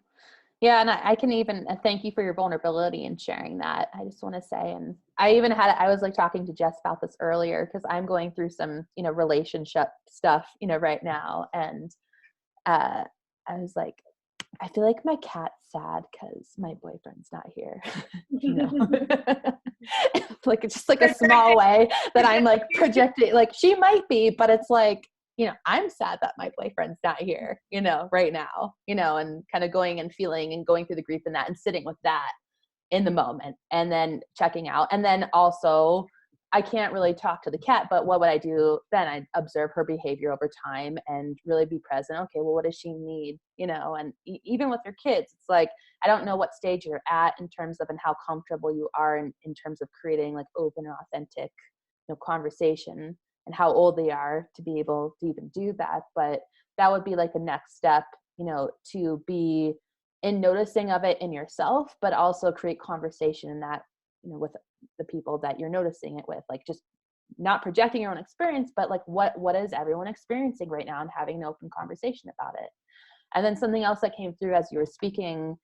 Yeah. And I can even thank you for your vulnerability in sharing that. I just want to say, and I was like talking to Jess about this earlier, because I'm going through some, relationship stuff, right now. And I was like, I feel like my cat's sad because my boyfriend's not here. Like, it's just like a small way that I'm like projecting, like she might be, but it's like, I'm sad that my boyfriend's not here, right now, and kind of going and feeling and going through the grief in that and sitting with that in the moment and then checking out. And then also I can't really talk to the cat, but what would I do then? I'd observe her behavior over time and really be present. Okay, well, what does she need? And even with your kids, it's like, I don't know what stage you're at in terms of and how comfortable you are in terms of creating like open and authentic, conversation, and how old they are to be able to even do that. But that would be like the next step, to be in noticing of it in yourself, but also create conversation in that, with the people that you're noticing it with, like just not projecting your own experience, but like what is everyone experiencing right now and having an open conversation about it. And then something else that came through as you were speaking,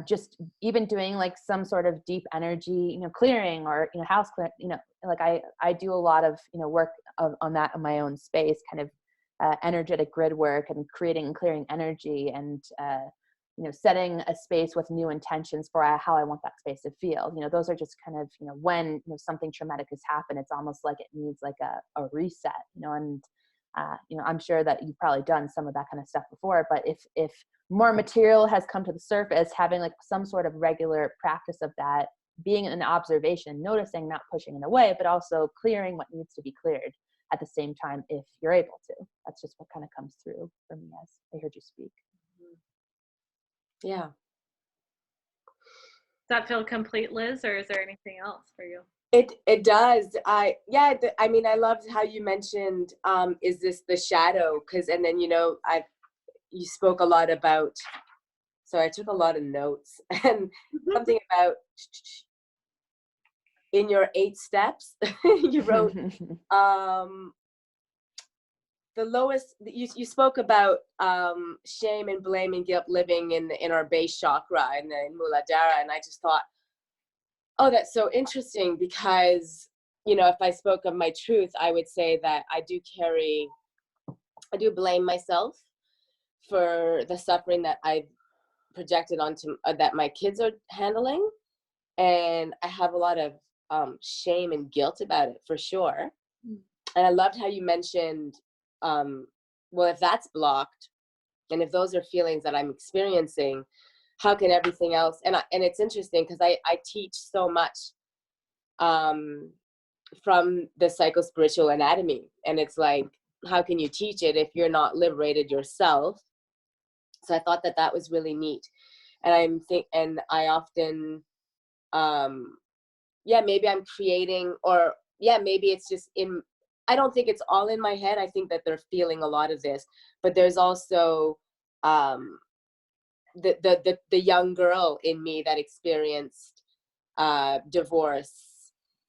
just even doing like some sort of deep energy, clearing or, house clear, like I do a lot of, work on that in my own space, kind of energetic grid work and creating and clearing energy and, setting a space with new intentions for how I want that space to feel. Those are just kind of, when, something traumatic has happened, it's almost like it needs like a reset, and, I'm sure that you've probably done some of that kind of stuff before, but if more material has come to the surface, having like some sort of regular practice of that, being an observation, noticing, not pushing it away, but also clearing what needs to be cleared at the same time if you're able to. That's just what kind of comes through for me as I heard you speak. Yeah. Does that feel complete, Liz, or is there anything else for you? It does. I mean, I loved how you mentioned, is this the shadow? And then, you spoke a lot about, so I took a lot of notes and something about in your 8 steps, you wrote, the lowest, you spoke about shame and blame and guilt living in our base chakra and in Muladhara. And I just thought, oh, that's so interesting because, if I spoke of my truth, I would say that I do blame myself for the suffering that I've projected onto, that my kids are handling. And I have a lot of shame and guilt about it for sure. And I loved how you mentioned, well, if that's blocked, and if those are feelings that I'm experiencing, how can everything else? And it's interesting because I teach so much from the psycho-spiritual anatomy, and it's like, how can you teach it if you're not liberated yourself? So I thought that was really neat. And I often, maybe I'm creating, or maybe it's just I don't think it's all in my head. I think that they're feeling a lot of this, but there's also the young girl in me that experienced divorce.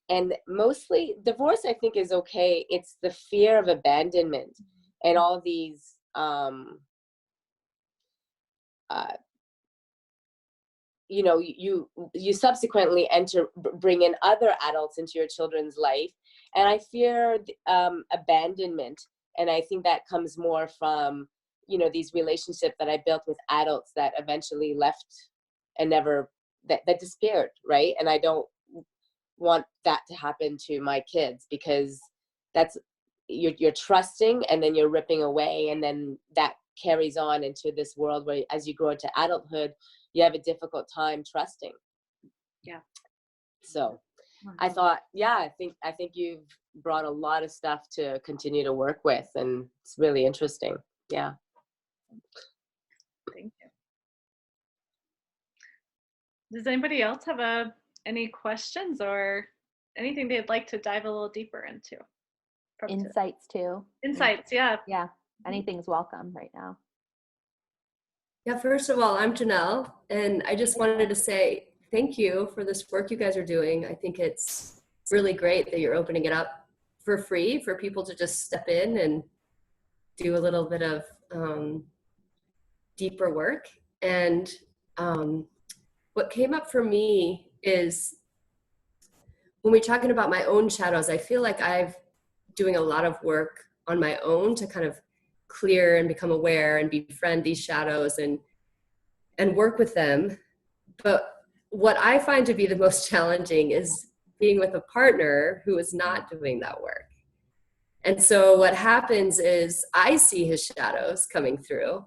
And mostly divorce, I think, is okay. It's the fear of abandonment and all these you subsequently bring in other adults into your children's life, and I fear abandonment. And I think that comes more from these relationships that I built with adults that eventually left and never that disappeared, right? And I don't want that to happen to my kids, because that's you're trusting and then you're ripping away, and then that carries on into this world where as you grow into adulthood you have a difficult time trusting. Yeah. So I thought, I think you've brought a lot of stuff to continue to work with, and it's really interesting. Yeah. Thank you. Does anybody else have any questions or anything they'd like to dive a little deeper into? Insights too. Insights, yeah. Yeah. Anything's welcome right now. Yeah, first of all, I'm Janelle, and I just wanted to say thank you for this work you guys are doing. I think it's really great that you're opening it up for free for people to just step in and do a little bit of deeper work. And what came up for me is when we're talking about my own shadows, I feel like I've doing a lot of work on my own to kind of clear and become aware and befriend these shadows and work with them. But what I find to be the most challenging is being with a partner who is not doing that work. And so what happens is I see his shadows coming through.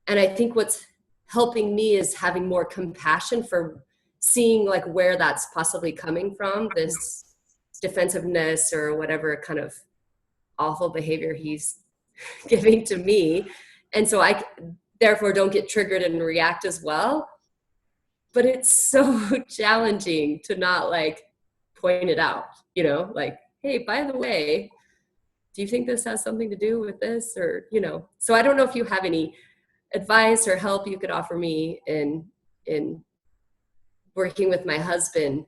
And I think what's helping me is having more compassion for seeing like where that's possibly coming from, this defensiveness or whatever kind of awful behavior he's giving to me. And so I therefore don't get triggered and react as well. But it's so challenging to not like point it out, you know, like, hey, by the way, do you think this has something to do with this? Or, you know, so I don't know if you have any advice or help you could offer me in working with my husband.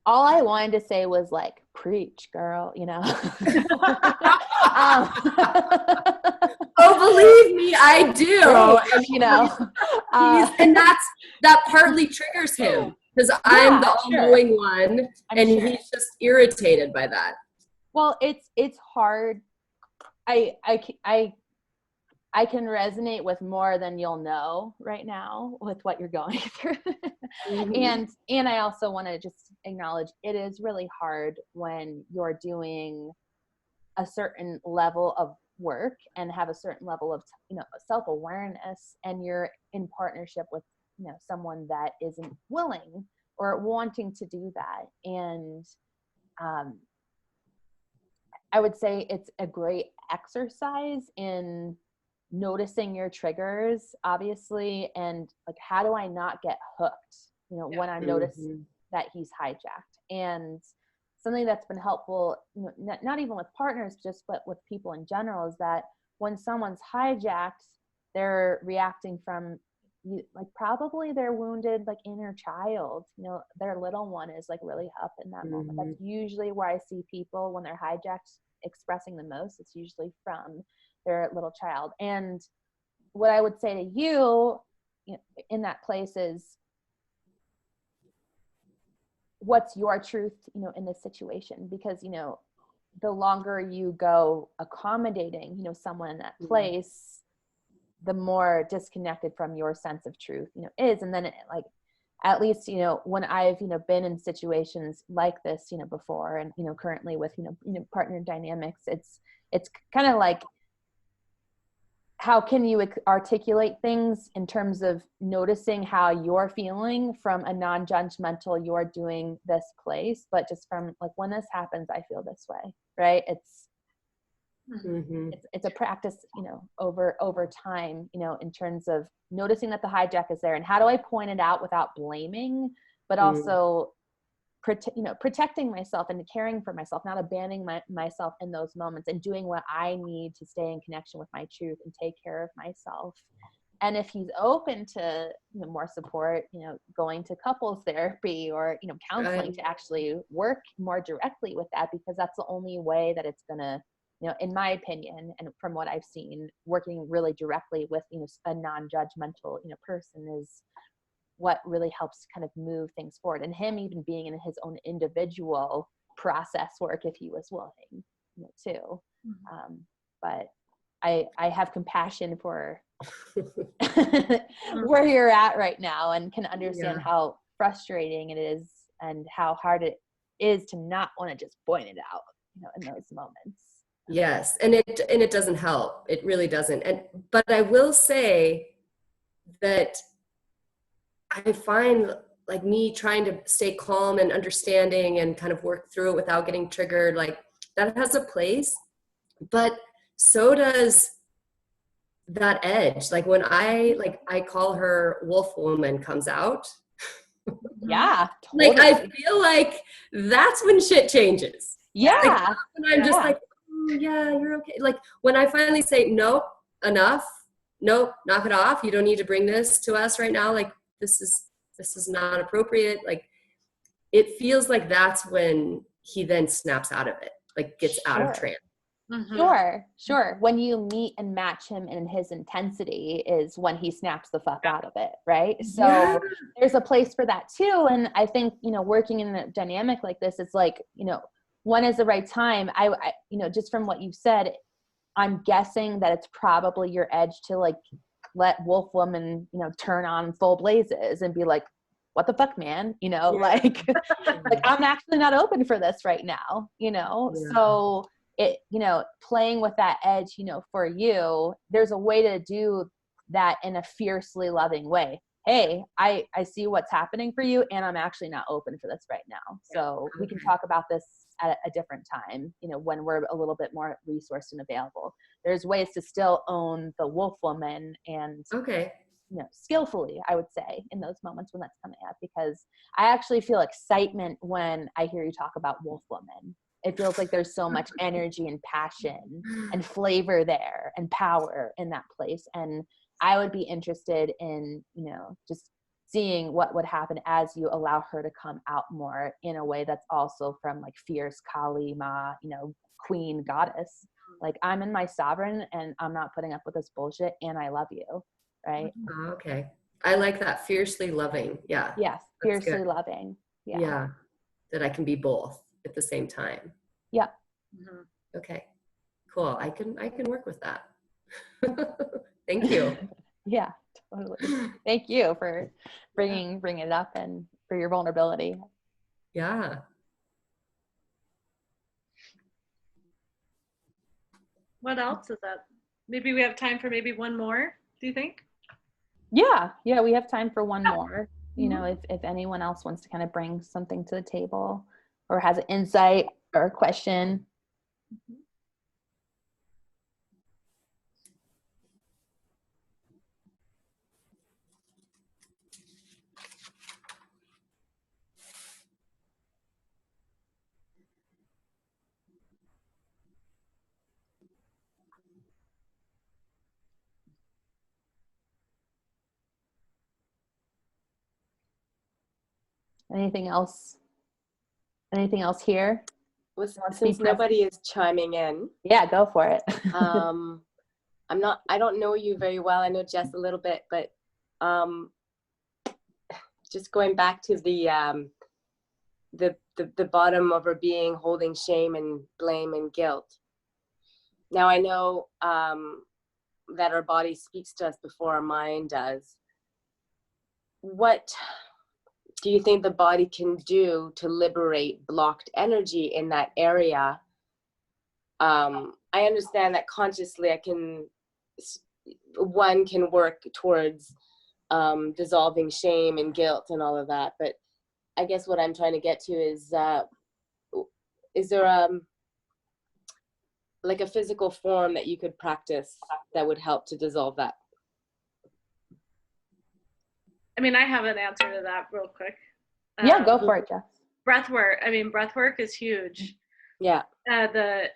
All I wanted to say was like, preach, girl, you know. Oh, believe me, I do. And, you know, and that partly triggers him because I'm the all-knowing one, and he's just irritated by that. Well, it's hard. I can resonate with more than you'll know right now with what you're going through. And I also want to just acknowledge it is really hard when you're doing a certain level of work and have a certain level of, you know, self-awareness, and you're in partnership with, you know, someone that isn't willing or wanting to do that. And I would say it's a great exercise in noticing your triggers, obviously, and like, how do I not get hooked, you know, when I notice that he's hijacked? And something that's been helpful, you know, not even with partners, but with people in general, is that when someone's hijacked, they're reacting from like probably their wounded like inner child, you know, their little one is like really up in that moment. That's usually where I see people when they're hijacked expressing the most. It's usually from their little child. And what I would say to you, you know, in that place is, what's your truth, you know, in this situation? Because, you know, the longer you go accommodating, you know, someone in that place, the more disconnected from your sense of truth, you know, is. And then like, at least, you know, when I've, you know, been in situations like this, you know, before, and, you know, currently with, you know, partner dynamics, it's kind of like, how can you articulate things in terms of noticing how you're feeling from a non-judgmental, you're doing this place, but just from like, when this happens, I feel this way, right? It's a practice, you know, over time, you know, in terms of noticing that the hijack is there, and how do I point it out without blaming, but also protecting myself and caring for myself, not abandoning myself in those moments, and doing what I need to stay in connection with my truth and take care of myself. And if he's open to, you know, more support, you know, going to couples therapy or, you know, counseling to actually work more directly with that, because that's the only way that it's gonna, you know, in my opinion, and from what I've seen, working really directly with, you know, a non-judgmental, you know, person is what really helps kind of move things forward. And him even being in his own individual process work, if he was willing, you know, too. But I have compassion for where you're at right now, and can understand how frustrating it is and how hard it is to not want to just point it out, you know, in those moments. Yes. And it doesn't help. It really doesn't. But I will say that I find like me trying to stay calm and understanding and kind of work through it without getting triggered, like that has a place, but so does that edge. Like when I call her wolf woman comes out. Yeah. Totally. Like I feel like that's when shit changes. Yeah. Like, when I'm just like, oh, yeah, you're okay. Like when I finally say, nope, enough. Nope, knock it off. You don't need to bring this to us right now. Like this is not appropriate. Like it feels like that's when he then snaps out of it, like gets out of trance. Sure. When you meet and match him in his intensity is when he snaps the fuck out of it, right? So there's a place for that too. And I think, you know, working in a dynamic like this, it's like, you know, when is the right time? I you know, just from what you said, I'm guessing that it's probably your edge to like let wolf woman, you know, turn on full blazes and be like, what the fuck, man? You know, like I'm actually not open for this right now, you know? So it, you know, playing with that edge, you know, for you, there's a way to do that in a fiercely loving way. Hey, I see what's happening for you, and I'm actually not open for this right now. So we can talk about this at a different time, you know, when we're a little bit more resourced and available. There's ways to still own the wolf woman and, you know, skillfully, I would say, in those moments when that's coming up, because I actually feel excitement when I hear you talk about wolf woman. It feels like there's so much energy and passion and flavor there and power in that place. And I would be interested in, you know, just seeing what would happen as you allow her to come out more in a way that's also from like fierce Kali Ma, you know, queen goddess. Like, I'm in my sovereign and I'm not putting up with this bullshit, and I love you. Right. Oh, okay. I like that. Fiercely loving. Yeah. Yes. Fiercely loving. Yeah. Yeah. That I can be both at the same time. Yeah. Mhm. Okay. Cool. I can work with that. Thank you. Yeah, totally. Thank you for bringing it up and for your vulnerability. Yeah. What else is that? Maybe we have time for maybe one more, do you think? Yeah, we have time for one more. You know, if anyone else wants to kind of bring something to the table or has an insight or a question. Anything else? Anything else here? Well, since nobody is chiming in. Yeah, go for it. I don't know you very well. I know Jess a little bit, but just going back to the bottom of our being, holding shame and blame and guilt. Now I know that our body speaks to us before our mind does. What do you think the body can do to liberate blocked energy in that area? I understand that consciously one can work towards dissolving shame and guilt and all of that, but I guess what I'm trying to get to is there like a physical form that you could practice that would help to dissolve that? I mean, I have an answer to that real quick. Yeah, go for it, Jess. Breath work. I mean, breath work is huge. Yeah.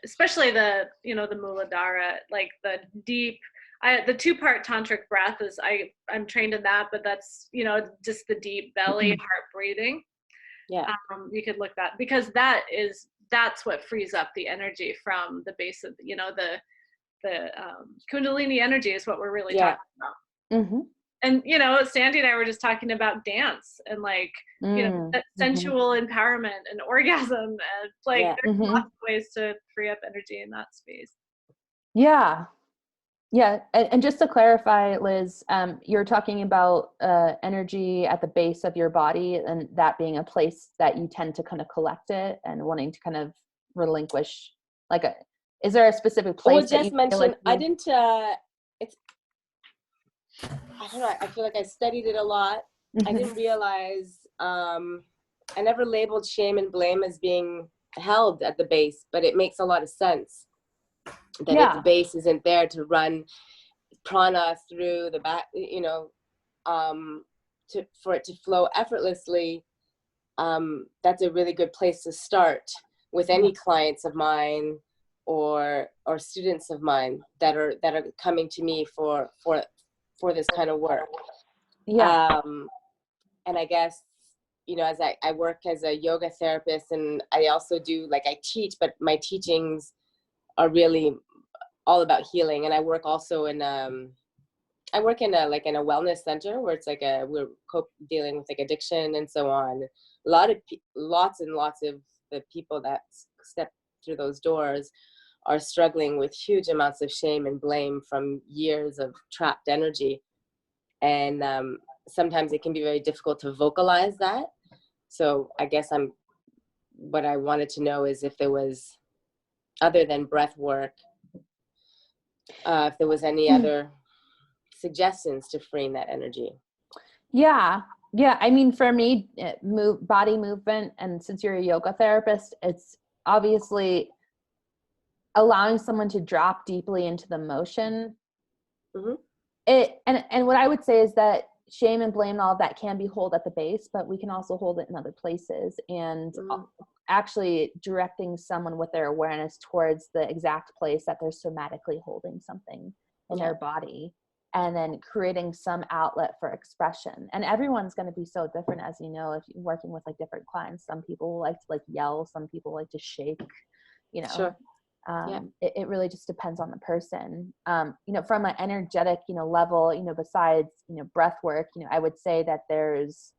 Especially the Muladhara, like the deep, the 2-part tantric breath is, I'm trained in that, but that's, you know, just the deep belly, heart breathing. Yeah. You could look that, because that's what frees up the energy from the base of, you know, the Kundalini energy is what we're really talking about. Mm-hmm. And, you know, Sandy and I were just talking about dance and like, you know, that sensual empowerment and orgasm, and like there's lots of ways to free up energy in that space. Yeah. Yeah. And just to clarify, Liz, you're talking about energy at the base of your body, and that being a place that you tend to kind of collect it and wanting to kind of relinquish, like is there a specific place? Well, Jess mentioned, I didn't, I don't know, I feel like I studied it a lot. I didn't realize, I never labeled shame and blame as being held at the base, but it makes a lot of sense that if the base isn't there to run prana through the back, you know, for it to flow effortlessly, that's a really good place to start with any clients of mine or students of mine that are coming to me for this kind of work. Yeah. And I guess, you know, as I work as a yoga therapist, and I also do, like, I teach, but my teachings are really all about healing. And I work also in a wellness center where it's like we're dealing with like addiction and so on. Lots and lots of the people that step through those doors are struggling with huge amounts of shame and blame from years of trapped energy. And sometimes it can be very difficult to vocalize that. So I guess what I wanted to know is if there was other than breath work, if there was any other suggestions to freeing that energy. Yeah. I mean, for me, body movement, and since you're a yoga therapist, it's obviously allowing someone to drop deeply into the motion. Mm-hmm. And what I would say is that shame and blame and all of that can be held at the base, but we can also hold it in other places. And actually directing someone with their awareness towards the exact place that they're somatically holding something in their body, and then creating some outlet for expression. And everyone's going to be so different, as you know, if you're working with like different clients. Some people like to like yell, some people like to shake, you know. Sure. It really just depends on the person. You know, from an energetic, you know, level, you know, besides, you know, breath work, you know, I would say that there's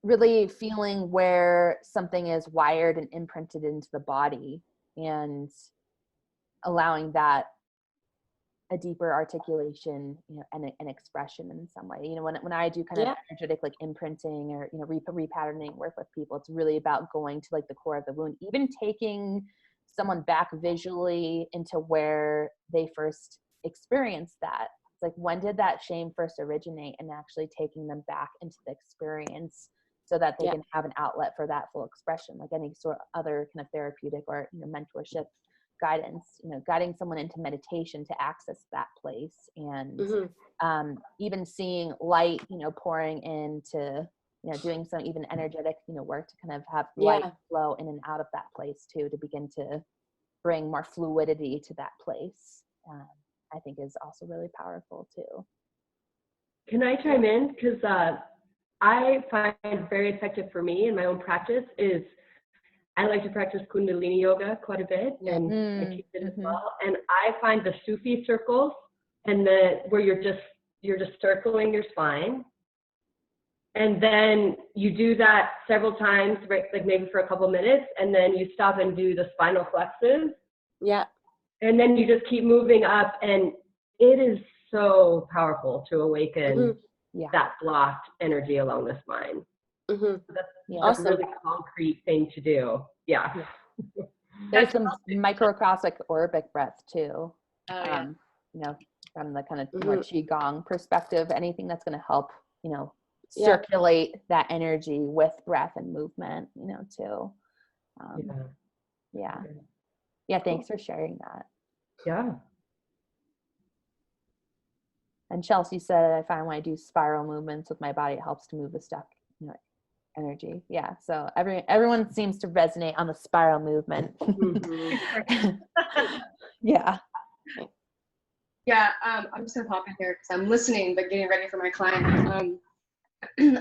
really feeling where something is wired and imprinted into the body, and allowing that a deeper articulation, you know, and an expression in some way. You know, when I do kind of energetic like imprinting or, you know, repatterning work with people, it's really about going to like the core of the wound, even taking someone back visually into where they first experienced that. It's like, when did that shame first originate, and actually taking them back into the experience so that they can have an outlet for that full expression, like any sort of other kind of therapeutic or, you know, mentorship guidance, you know, guiding someone into meditation to access that place. And even seeing light, you know, pouring into, you know, doing some even energetic, you know, work to kind of have light flow in and out of that place too, to begin to bring more fluidity to that place, I think is also really powerful too. Can I chime in? Because I find very effective for me in my own practice is I like to practice Kundalini Yoga quite a bit, and I teach it as well. And I find the Sufi circles, and where you're just circling your spine, and then you do that several times, right? Like maybe for a couple minutes, and then you stop and do the spinal flexes. Yeah. And then you just keep moving up, and it is so powerful to awaken that blocked energy along the spine. That's a really concrete thing to do. There's some microcosmic orbic breath too. You know, from the kind of more qigong perspective, anything that's going to help, you know, circulate that energy with breath and movement, you know, too. Thanks for sharing that. And Chelsea said, I find when I do spiral movements with my body, it helps to move the stuck, you know, energy. So everyone seems to resonate on the spiral movement. I'm just gonna pop in here because I'm listening but getting ready for my client.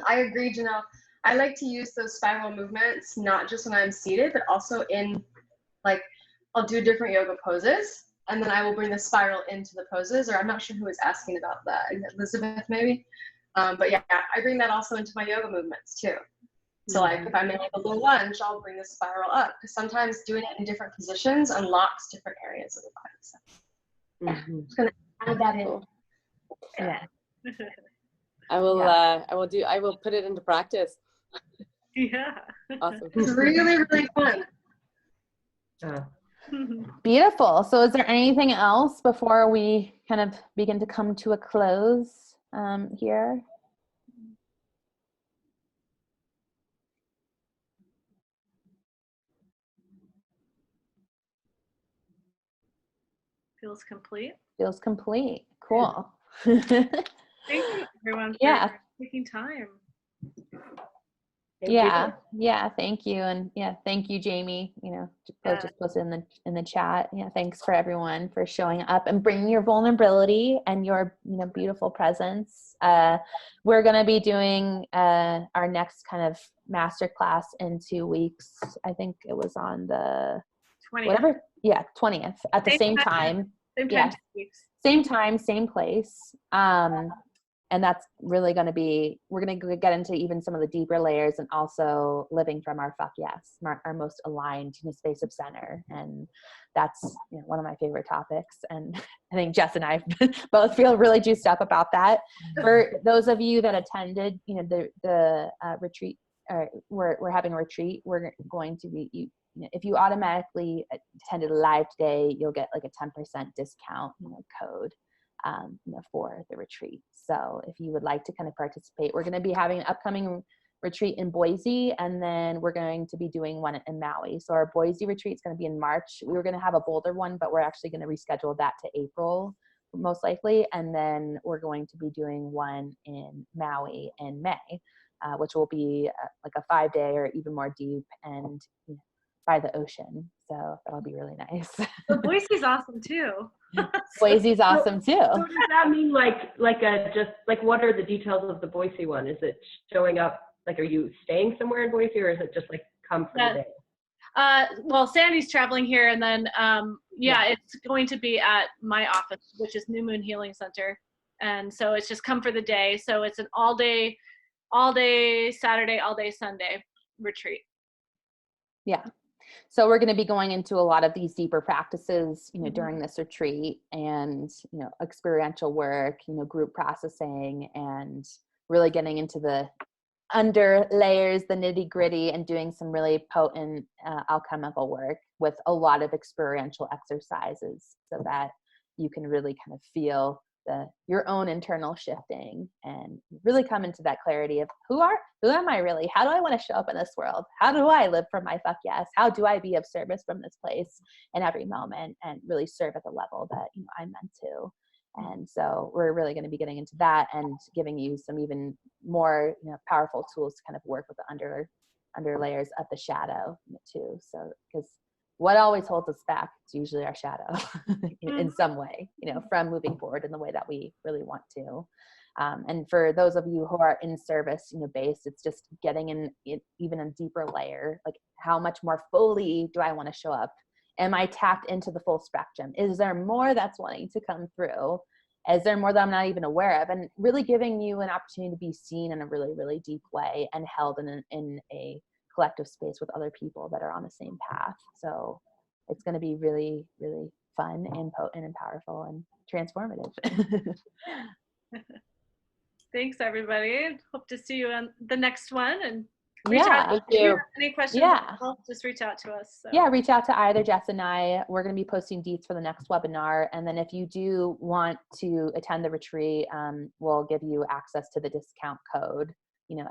I agree, Janelle. I like to use those spiral movements not just when I'm seated, but also in, like, I'll do different yoga poses, and then I will bring the spiral into the poses. Or I'm not sure who was asking about that, Elizabeth maybe. But yeah, I bring that also into my yoga movements too. So like if I'm in like a low lunge, I'll bring the spiral up, because sometimes doing it in different positions unlocks different areas of the body. So I'm just gonna add that in. I will put it into practice. Awesome. It's really, really fun. Beautiful. So is there anything else before we kind of begin to come to a close here? Feels complete. Feels complete. Cool. Thank you, everyone, for taking time. Thank you. And thank you, Jamie. You know, just posted in the chat. Thanks for everyone for showing up and bringing your vulnerability and your, you know, beautiful presence. We're going to be doing our next kind of masterclass in 2 weeks. I think it was on the 20th. 20th at the same time. Same time, 2 weeks. Same time, same place. And that's really going to be, we're going to get into even some of the deeper layers, and also living from our fuck yes, our most aligned, you know, space of center. And that's, you know, one of my favorite topics. And I think Jess and I both feel really juiced up about that. For those of you that attended, you know, the retreat we're having a retreat, we're going to be, if you automatically attended live today, you'll get like a 10% discount, code, for the retreat. So if you would like to kind of participate, we're going to be having an upcoming retreat in Boise, and then we're going to be doing one in Maui. So our Boise retreat is going to be in March. We were going to have a Boulder one, but we're actually going to reschedule that to April, most likely. And then we're going to be doing one in Maui in May, which will be like a 5-day or even more deep and by the ocean. So that'll be really nice. Well, Boise's awesome too. Boise's awesome too. So does that mean like what are the details of the Boise one? Is it showing up, like, are you staying somewhere in Boise, or is it just like come for the day? Well, Sandy's traveling here, and then it's going to be at my office, which is New Moon Healing Center, and so it's just come for the day. So it's an all day Saturday, all day Sunday retreat. Yeah. So we're going to be going into a lot of these deeper practices, during this retreat, and, experiential work, group processing, and really getting into the under layers, the nitty gritty, and doing some really potent alchemical work with a lot of experiential exercises, so that you can really kind of feel your own internal shifting and really come into that clarity of who am I really? How do I want to show up in this world? How do I live for my fuck yes? How do I be of service from this place in every moment and really serve at the level that I'm meant to? And so we're really going to be getting into that and giving you some even more powerful tools to kind of work with the under layers of the shadow too. So because what always holds us back is usually our shadow in some way, from moving forward in the way that we really want to. And for those of you who are in service, based, it's just getting in even a deeper layer. Like, how much more fully do I want to show up? Am I tapped into the full spectrum? Is there more that's wanting to come through? Is there more that I'm not even aware of? And really giving you an opportunity to be seen in a really, really deep way and held in a collective space with other people that are on the same path. So it's going to be really, really fun and potent and powerful and transformative. Thanks, everybody. Hope to see you on the next one. And reach out if you have any questions. Just reach out to us. So. Yeah, reach out to either Jess and I. We're going to be posting deets for the next webinar. And then if you do want to attend the retreat, we'll give you access to the discount code,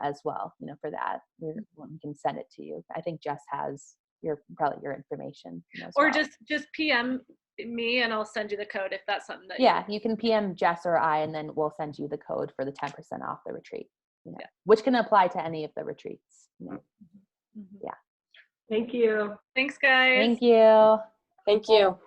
as well, for that. We can send it to you. I think Jess has probably your information. Or well. just PM me and I'll send you the code if that's something that you can PM Jess or I, and then we'll send you the code for the 10% off the retreat, which can apply to any of the retreats. Yeah. Thank you. Thanks, guys. Thank you. Thank you.